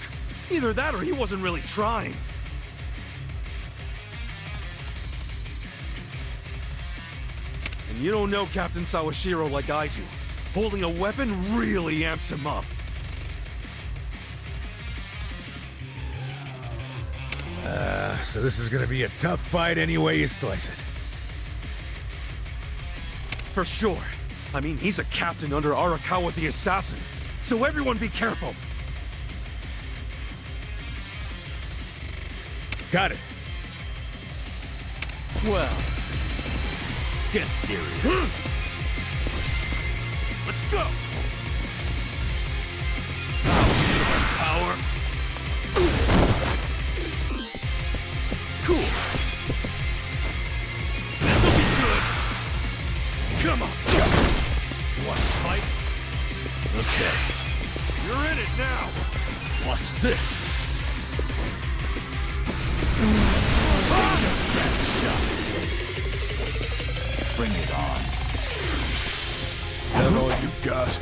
Either that or he wasn't really trying. And you don't know Captain Sawashiro like I do. Holding a weapon really amps him up. So this is gonna be a tough fight any way you slice it. For sure. I mean, he's a captain under Arakawa the Assassin. So everyone be careful. Got it. Well, get serious. Let's go! Power. Cool. This'll be good. Come on. Want to fight? Okay. You're in it now. Watch this. Take your best shot. Bring it on. That all you got?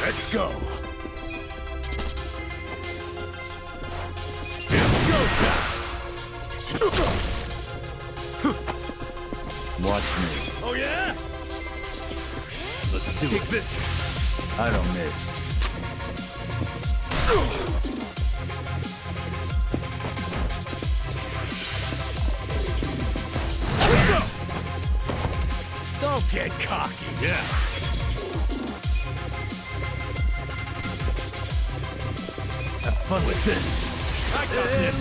Let's go. It's go time. Watch me. Oh yeah? Let's do Take it. this. I don't miss. Don't get cocky. Yeah. Have fun with this. I got this.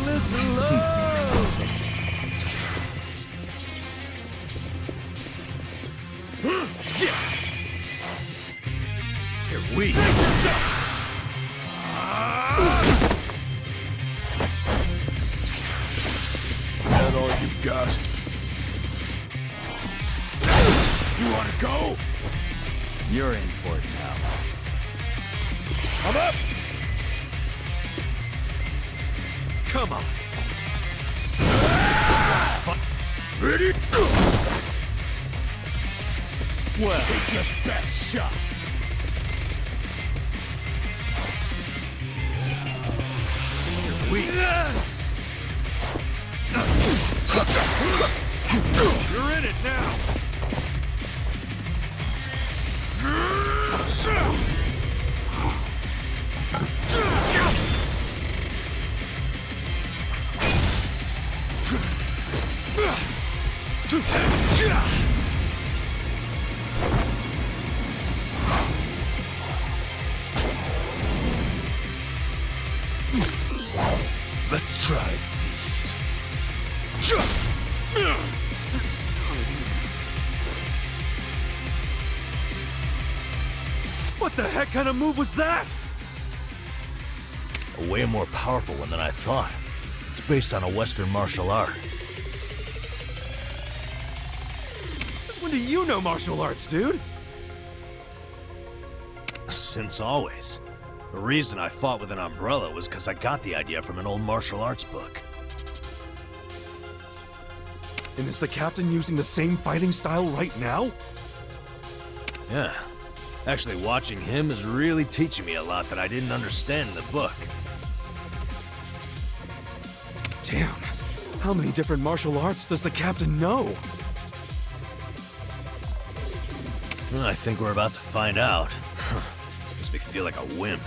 Here we go. That all you got? You wanna go? You're in for it now. I'm up. Come on. Ready? Well, take your best shot. Here we go. You're in it now. Let's try this. What the heck kind of move was that? A way more powerful one than I thought. It's based on a Western martial art. Since When do you know martial arts, dude? Since always. The reason I fought with an umbrella was because I got the idea from an old martial arts book. And is the captain using the same fighting style right now? Yeah. Actually, watching him is really teaching me a lot that I didn't understand in the book. Damn. How many different martial arts does the captain know? I think we're about to find out. Makes me feel like a wimp.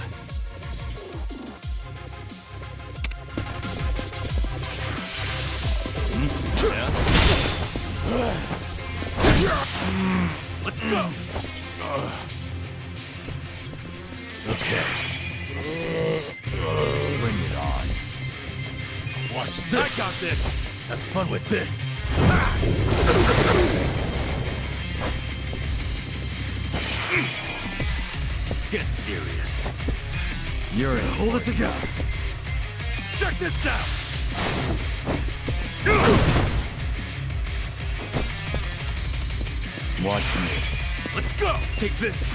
Let's go! Okay. Bring it on. Watch this! I got this! Have fun with this! Get serious. You're in. Hold it together. Check this out! Watch me. Let's go! Take this!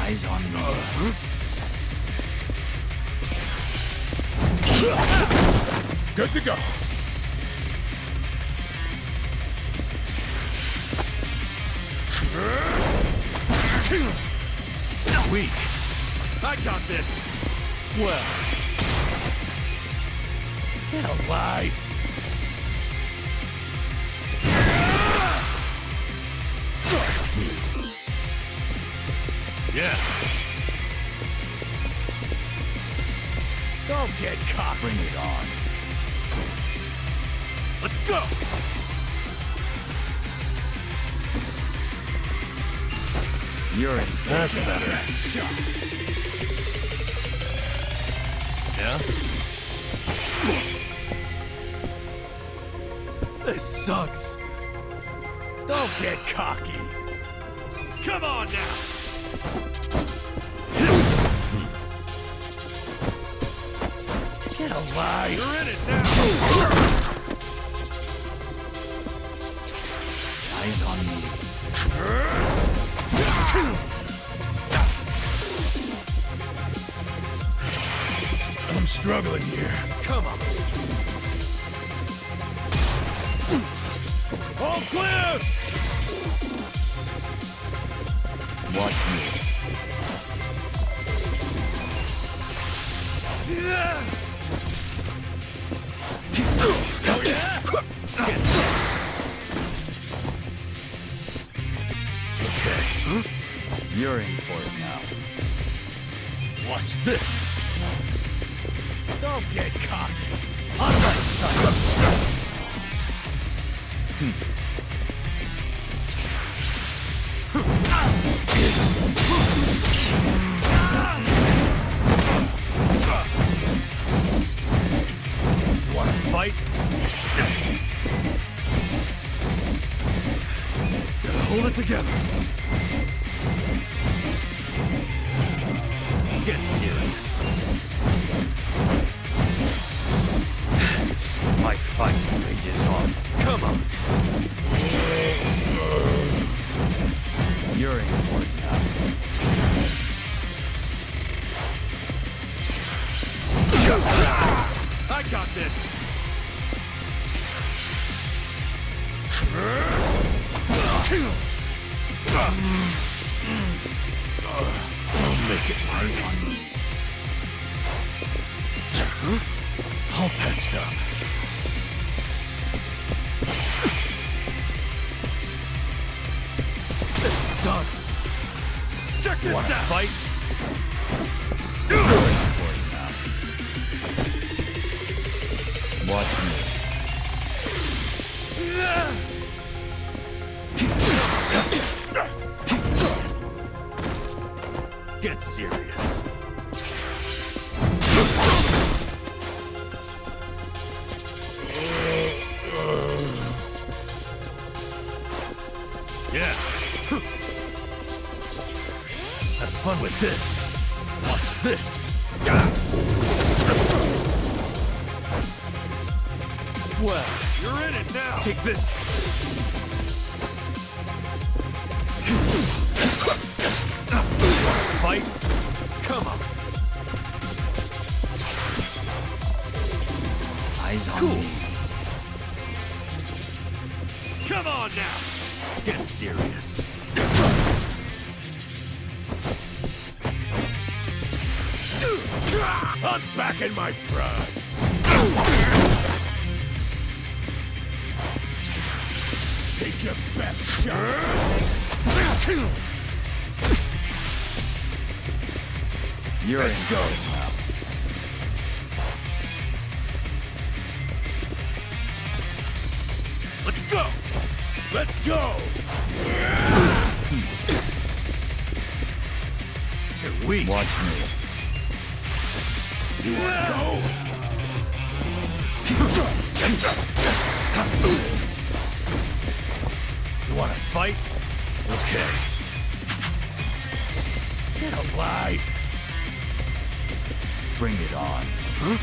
Eyes on me. Good to go. Weak. I got this. Well. Get alive. Yeah. Don't get caught. Bring it on. Let's go. You're in. That's better. Yeah? This sucks. Don't get cocky. Come on now. Get alive. You're in it now. Eyes on me. I'm struggling here. Come on. All clear! Watch me. Oh yeah? Get serious. Okay. You're in for it now. Watch this. Don't get cocky. On my side. You wanna fight? Gotta hold it together. Get serious. My fight rages on. Come on. You're in for it now. I got this. I'll make it. Eyes on me. All patched up. This sucks. Check this out. Fight. You're in for it now. Watch me. Get serious. Yeah. Have fun with this. Watch this! Well, you're in it now! Take this! Fight? Come on! Eyes on me. Come on now! Get serious! I'm back in my pride! Take your best shot! Let's go! Let's go! Let's go! You're weak. Watch me. You wanna go? You wanna fight? Okay. Get alive! Bring it on. Huh?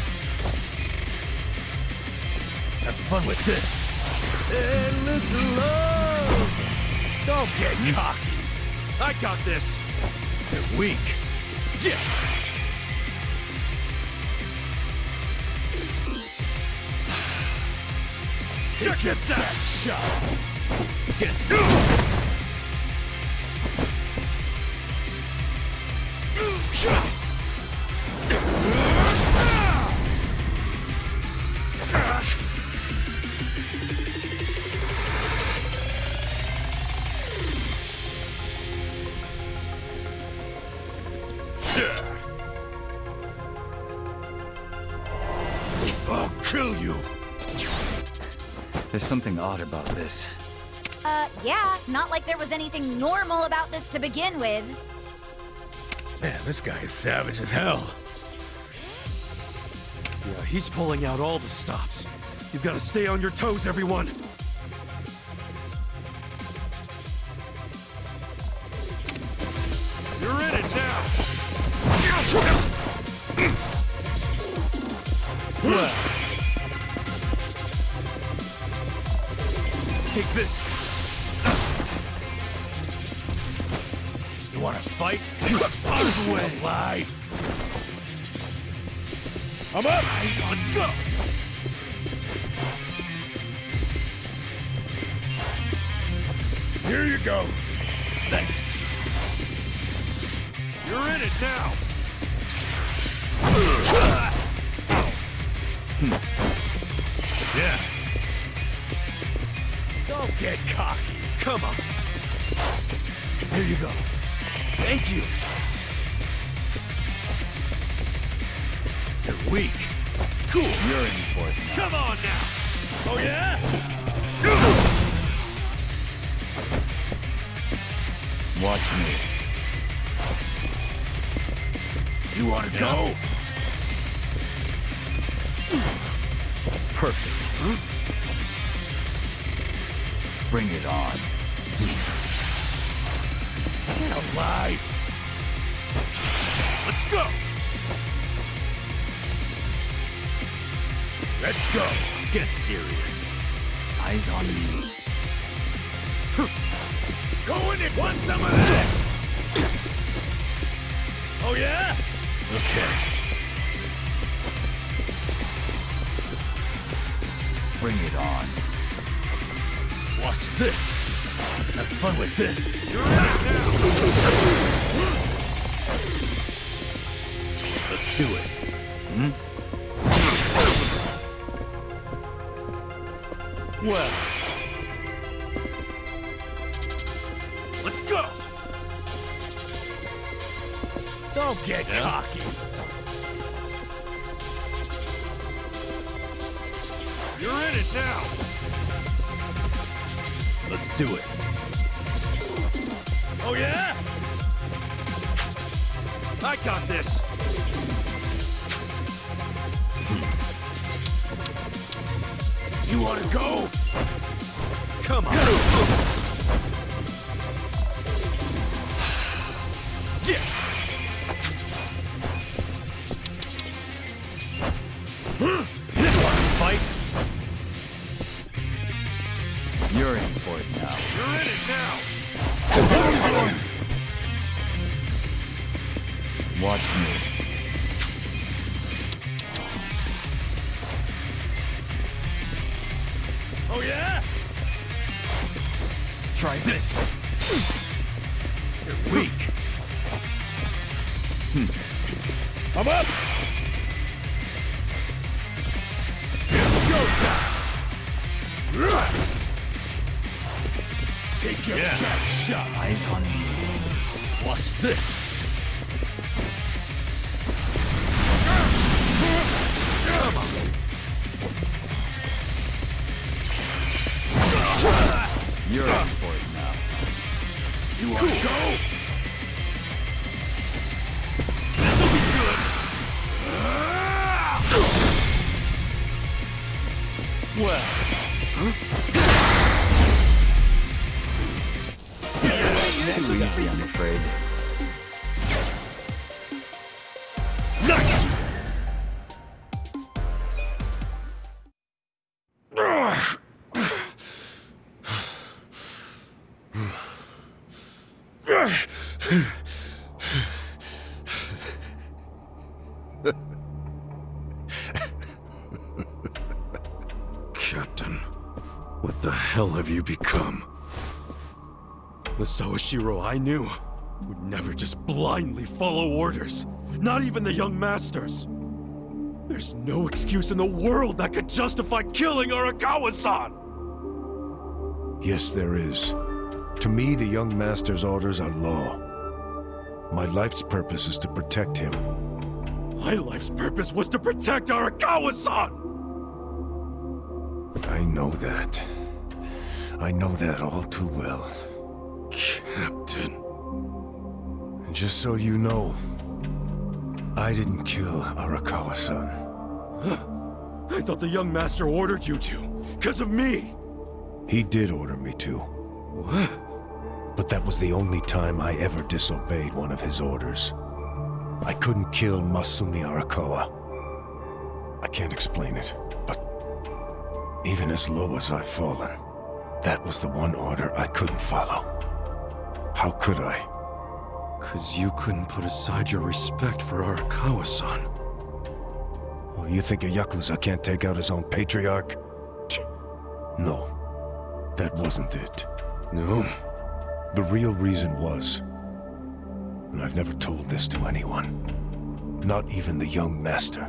Have fun with this. Endless love! Don't get cocky. I got this. You're weak. Yeah. Check this out. Shot. Get serious. I'll kill you. There's something odd about this. Yeah, not like there was anything normal about this to begin with. Man, this guy is savage as hell. Yeah, he's pulling out all the stops. You've got to stay on your toes, everyone. You're in it now. Take this. You wanna fight? Out of the way. Alive. I'm up. Let's go. Here you go. Thanks. You're in it now. Yeah. Don't get cocky. Come on. Here you go. Thank you. You're weak. Cool. You're in for it now. Come on now. Oh yeah? Watch me. You wanna go? Perfect. Bring it on. Get alive. Let's go. Let's go. Get serious. Eyes on me. Go in it. Want some of this? Oh yeah? Okay. Bring it on. Watch this. Have fun with this. You're in it now. Let's do it. Hmm? Well. Let's go. Don't get cocky. You're in it now. Let's do it. Oh yeah? I got this. You wanna go? Come on. Yeah. You're in for it now. You're in it now! Watch me. Oh yeah? Try this. You're weak. I'm up! It's go time! Take your best shot! Eyes on me. Watch this! Come on! You're in for it now. You want to go? This'll be good! Well. Too easy, I'm afraid. Nice! Captain, what the hell have you become? The Sawashiro I knew would never just blindly follow orders. Not even the young masters. There's no excuse in the world that could justify killing Arakawa-san! Yes, there is. To me, the young master's orders are law. My life's purpose is to protect him. My life's purpose was to protect Arakawa-san! I know that. I know that all too well. Captain. And just so you know, I didn't kill Arakawa-san. I thought the young master ordered you to, because of me! He did order me to. What? But that was the only time I ever disobeyed one of his orders. I couldn't kill Masumi Arakawa. I can't explain it, but even as low as I've fallen, that was the one order I couldn't follow. How could I? 'Cause you couldn't put aside your respect for Arakawa-san. Oh, you think a Yakuza can't take out his own patriarch? No, that wasn't it. No? The real reason was, and I've never told this to anyone, not even the young master.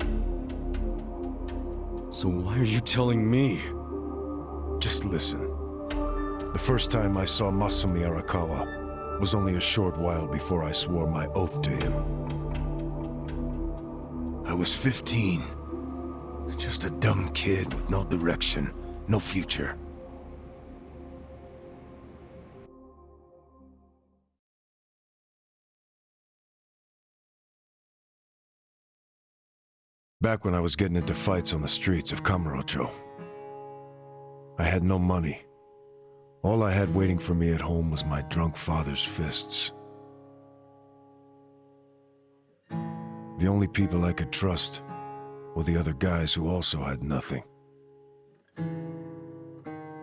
So why are you telling me? Just listen. The first time I saw Masumi Arakawa was only a short while before I swore my oath to him. I was 15. Just a dumb kid with no direction, no future. Back when I was getting into fights on the streets of Kamurocho. I had no money. All I had waiting for me at home was my drunk father's fists. The only people I could trust were the other guys who also had nothing.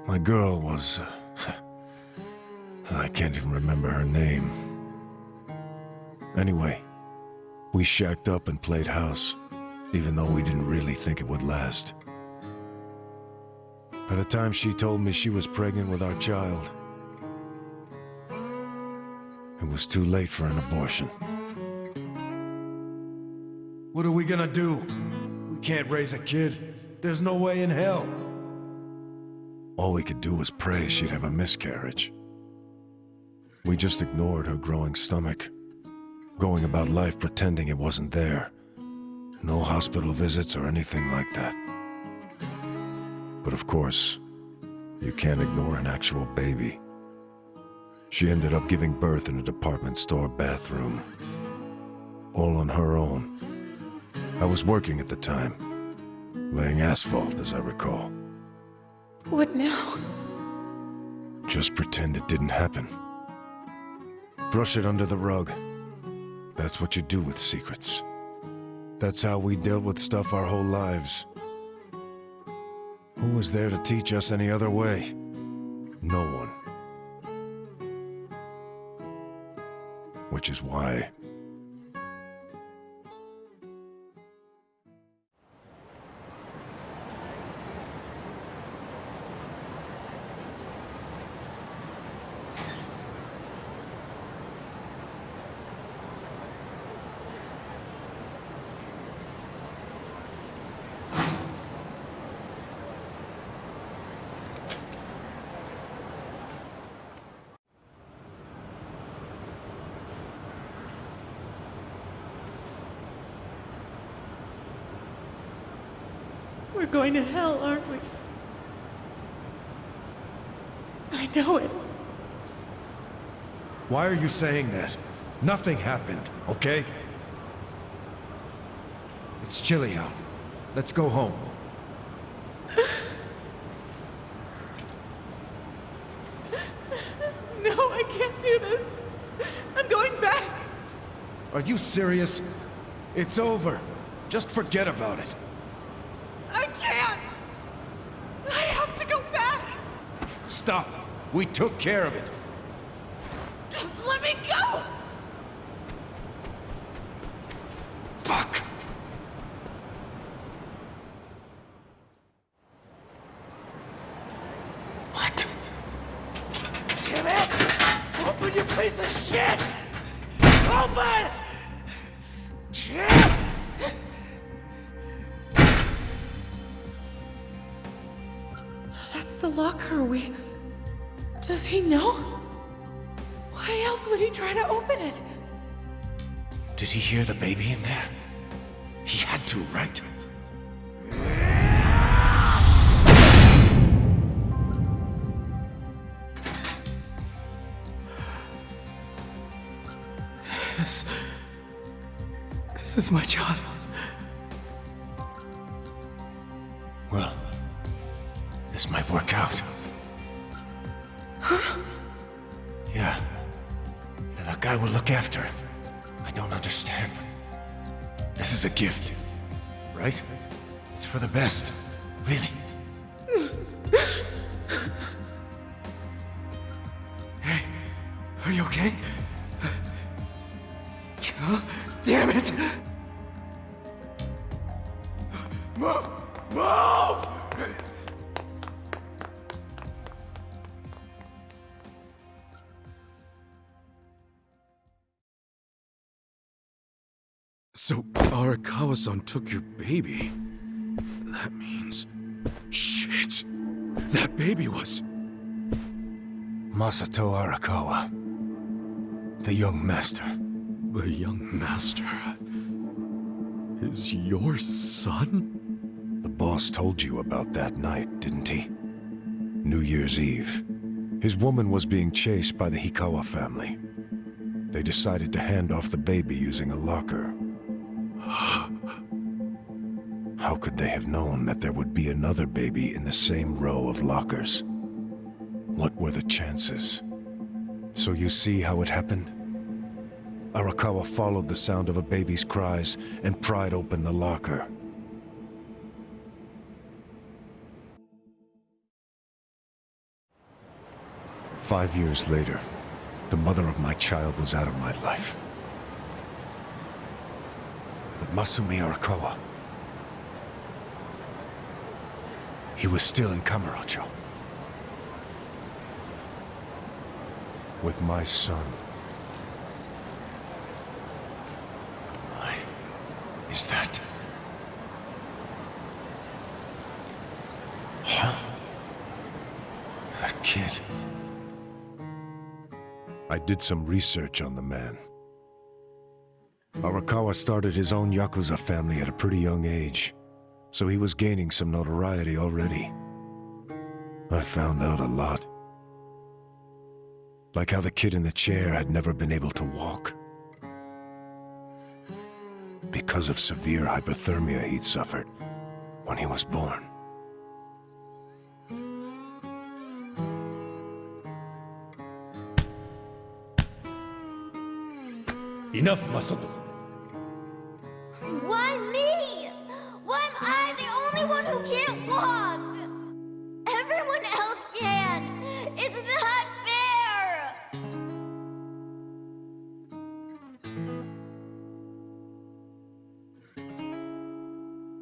My girl was... I can't even remember her name. Anyway, we shacked up and played house, even though we didn't really think it would last. By the time she told me she was pregnant with our child, it was too late for an abortion. What are we gonna do? We can't raise a kid. There's no way in hell. All we could do was pray she'd have a miscarriage. We just ignored her growing stomach, going about life pretending it wasn't there. No hospital visits or anything like that. But of course, you can't ignore an actual baby. She ended up giving birth in a department store bathroom. All on her own. I was working at the time, laying asphalt, as I recall. What now? Just pretend it didn't happen. Brush it under the rug. That's what you do with secrets. That's how we dealt with stuff our whole lives. Who was there to teach us any other way? No one. Which is why... We're going to hell, aren't we? I know it. Why are you saying that? Nothing happened, okay? It's chilly out. Let's go home. No, I can't do this. I'm going back. Are you serious? It's over. Just forget about it. I can't. I have to go back. Stop. We took care of it. Let me go. Fuck. What? Damn it! Open, you piece of shit! Open! That's the locker. Does he know? Why else would he try to open it? Did he hear the baby in there? He had to, right? This is my child. Well, this might work out. Yeah, that guy will look after him. I don't understand. This is a gift, right? It's for the best, really. Hey, are you okay? Damn it! Move! Move! So, Arakawa-san took your baby. That means... Shit! That baby was... Masato Arakawa. The young master. The young master... is your son? The boss told you about that night, didn't he? New Year's Eve. His woman was being chased by the Hikawa family. They decided to hand off the baby using a locker. How could they have known that there would be another baby in the same row of lockers? What were the chances? So you see how it happened? Arakawa followed the sound of a baby's cries and pried open the locker. "5 years later, the mother of my child was out of my life. But Masumi Arakawa, he was still in Kamurocho. With my son. Why is that? Huh? That kid. I did some research on the man. Arakawa started his own Yakuza family at a pretty young age, so he was gaining some notoriety already. I found out a lot. Like how the kid in the chair had never been able to walk. Because of severe hypothermia he'd suffered when he was born. Enough, Masato. Why me? Why am I the only one who can't walk? Everyone else can. It's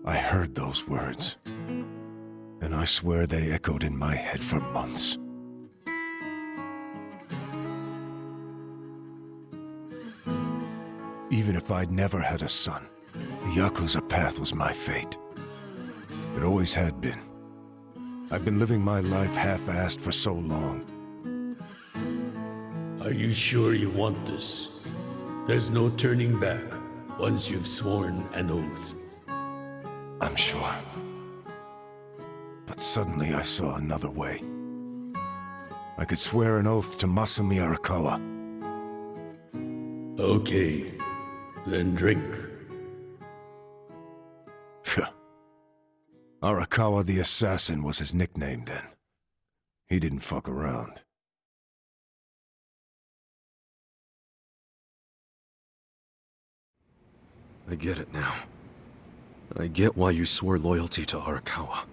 I heard those words, and I swear they echoed in my head for months. Even if I'd never had a son, the Yakuza path was my fate. It always had been. I've been living my life half-assed for so long. Are you sure you want this? There's no turning back once you've sworn an oath. I'm sure. But suddenly I saw another way. I could swear an oath to Masumi Arakawa. Okay, then drink. Arakawa the Assassin was his nickname then. He didn't fuck around. I get it now. I get why you swore loyalty to Arakawa.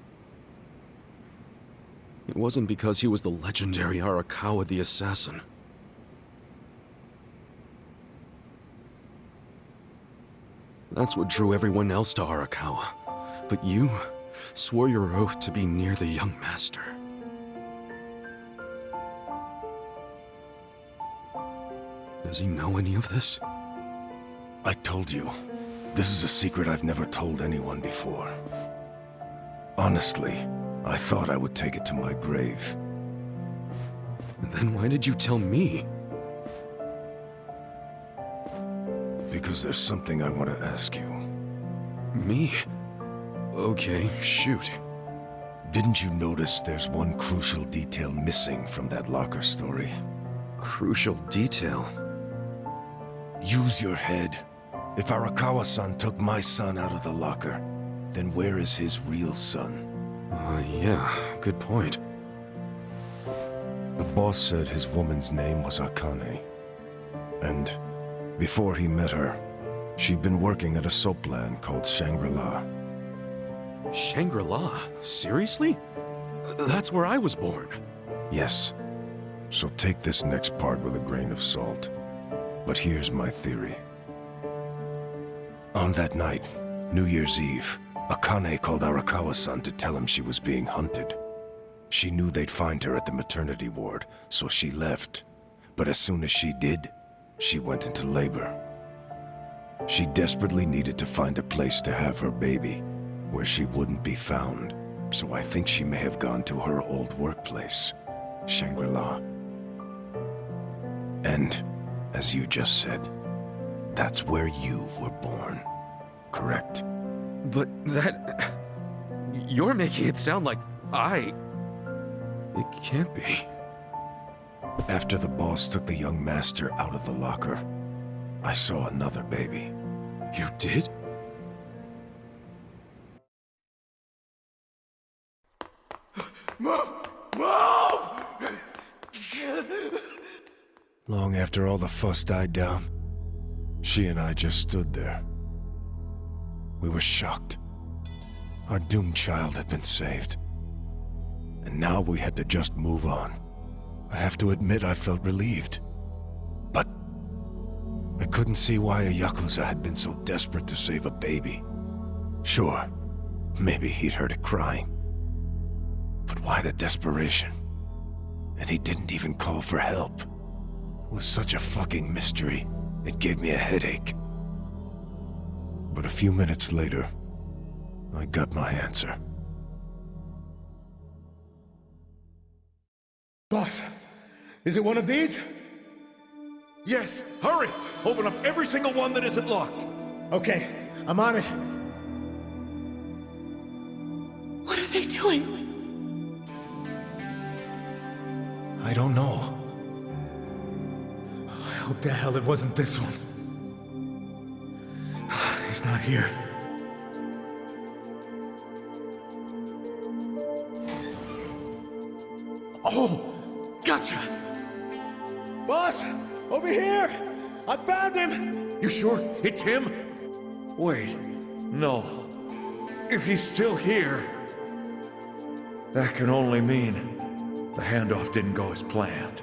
It wasn't because he was the legendary Arakawa the Assassin. That's what drew everyone else to Arakawa. But you swore your oath to be near the young master. Does he know any of this? I told you. This is a secret I've never told anyone before. Honestly, I thought I would take it to my grave. Then why did you tell me? Because there's something I want to ask you. Me? Okay, shoot. Didn't you notice there's one crucial detail missing from that locker story? Crucial detail? Use your head. If Arakawa-san took my son out of the locker, then where is his real son? Yeah, good point. The boss said his woman's name was Akane. And before he met her, she'd been working at a soap land called Shangri-La. Shangri-La? Seriously? That's where I was born. Yes. So take this next part with a grain of salt. But here's my theory. On that night, New Year's Eve, Akane called Arakawa-san to tell him she was being hunted. She knew they'd find her at the maternity ward, so she left. But as soon as she did, she went into labor. She desperately needed to find a place to have her baby, where she wouldn't be found. So I think she may have gone to her old workplace, Shangri-La. And, as you just said, that's where you were born, correct? But that... You're making it sound like I... It can't be. After the boss took the young master out of the locker, I saw another baby. You did? Move! Move! Long after all the fuss died down, she and I just stood there. We were shocked. Our doomed child had been saved. And now we had to just move on. I have to admit I felt relieved. But I couldn't see why a Yakuza had been so desperate to save a baby. Sure, maybe he'd heard it crying. But why the desperation? And he didn't even call for help. It was such a fucking mystery. It gave me a headache. But a few minutes later, I got my answer. Boss, is it one of these? Yes, hurry! Open up every single one that isn't locked. Okay, I'm on it. What are they doing? I don't know. I hope to hell it wasn't this one. He's not here. Oh! Gotcha! Boss! Over here! I found him! You sure it's him? Wait, no. If he's still here, that can only mean the handoff didn't go as planned.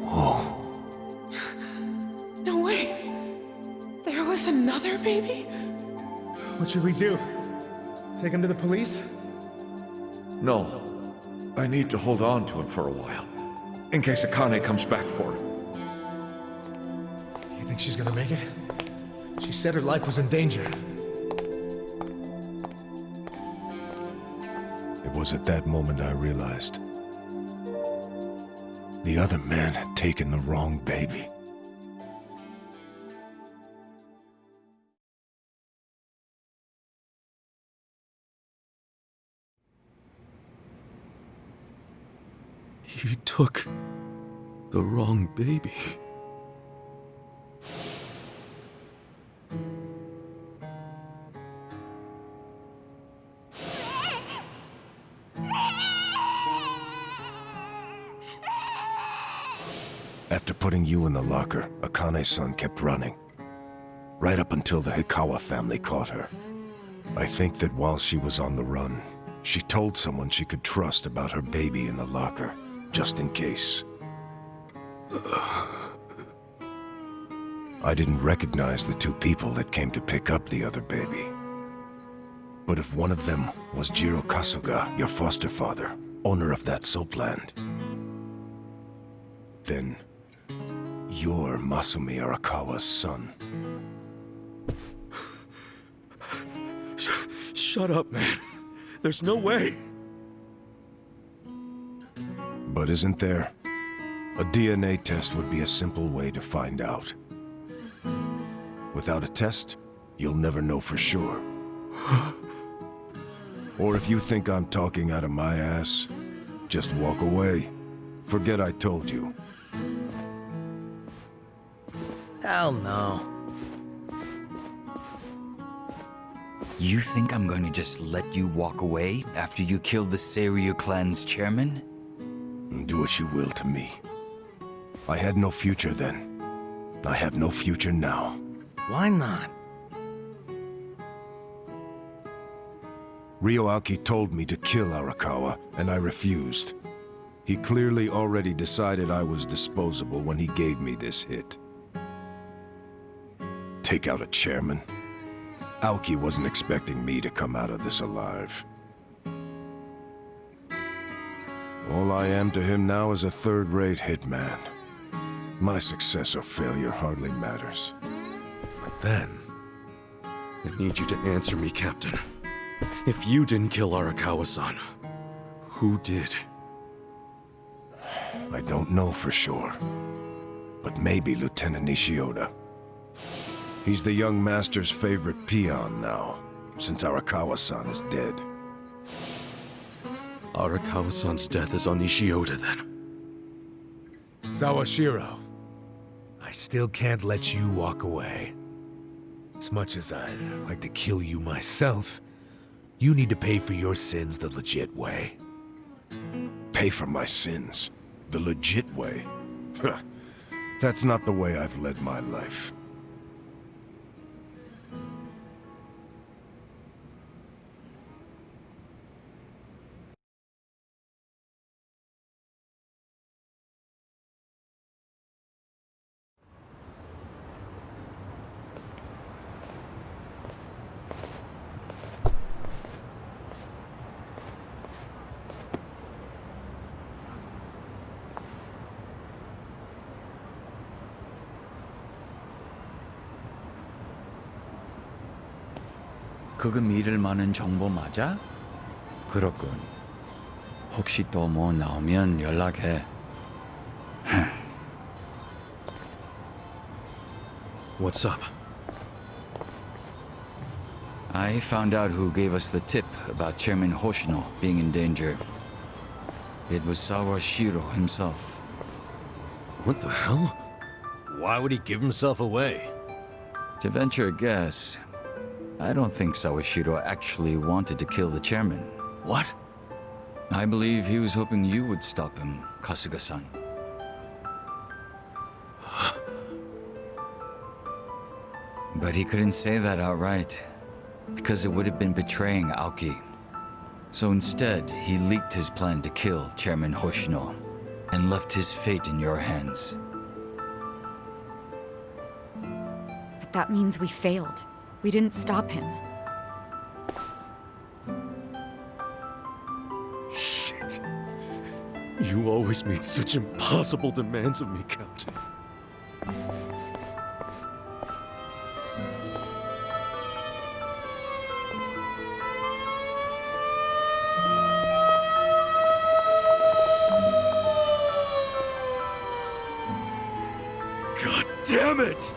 Whoa. No way. There baby? What should we do? Take him to the police? No. I need to hold on to him for a while. In case Akane comes back for him. You think she's gonna make it? She said her life was in danger. It was at that moment I realized the other man had taken the wrong baby. He took the wrong baby. After putting you in the locker, Akane-san kept running. Right up until the Hikawa family caught her. I think that while she was on the run, she told someone she could trust about her baby in the locker, just in case. I didn't recognize the two people that came to pick up the other baby. But if one of them was Jiro Kasuga, your foster father, owner of that soapland, then you're Masumi Arakawa's son. Shut up, man. There's no way. But isn't there? A DNA test would be a simple way to find out. Without a test, you'll never know for sure. Or if you think I'm talking out of my ass, just walk away. Forget I told you. Hell no. You think I'm going to just let you walk away after you killed the Seiryu clan's chairman? Do what you will to me. I had no future then. I have no future now. Why not? Ryoaki told me to kill Arakawa, and I refused. He clearly already decided I was disposable when he gave me this hit. Take out a chairman? Aoki wasn't expecting me to come out of this alive. All I am to him now is a third-rate hitman. My success or failure hardly matters. But then, I need you to answer me, Captain. If you didn't kill Arakawa-san, who did? I don't know for sure, but maybe Lieutenant Nishioda. He's the young master's favorite peon now, since Arakawa-san is dead. Arakawa-san's death is on Nishioda, then. Sawashiro, I still can't let you walk away. As much as I'd like to kill you myself, you need to pay for your sins the legit way. Pay for my sins? The legit way? That's not the way I've led my life. 그거 믿을 만한 정보 맞아? 그렇군. 혹시 또 뭐 나오면 연락해. What's up? I found out who gave us the tip about Chairman Hoshino being in danger. It was Sawashiro himself. What the hell? Why would he give himself away? To venture a guess, I don't think Sawashiro actually wanted to kill the chairman. What? I believe he was hoping you would stop him, Kasuga-san. But he couldn't say that outright, because it would have been betraying Aoki. So instead, he leaked his plan to kill Chairman Hoshino, and left his fate in your hands. But that means we failed. We didn't stop him. Shit. You always made such impossible demands of me, Captain. God damn it!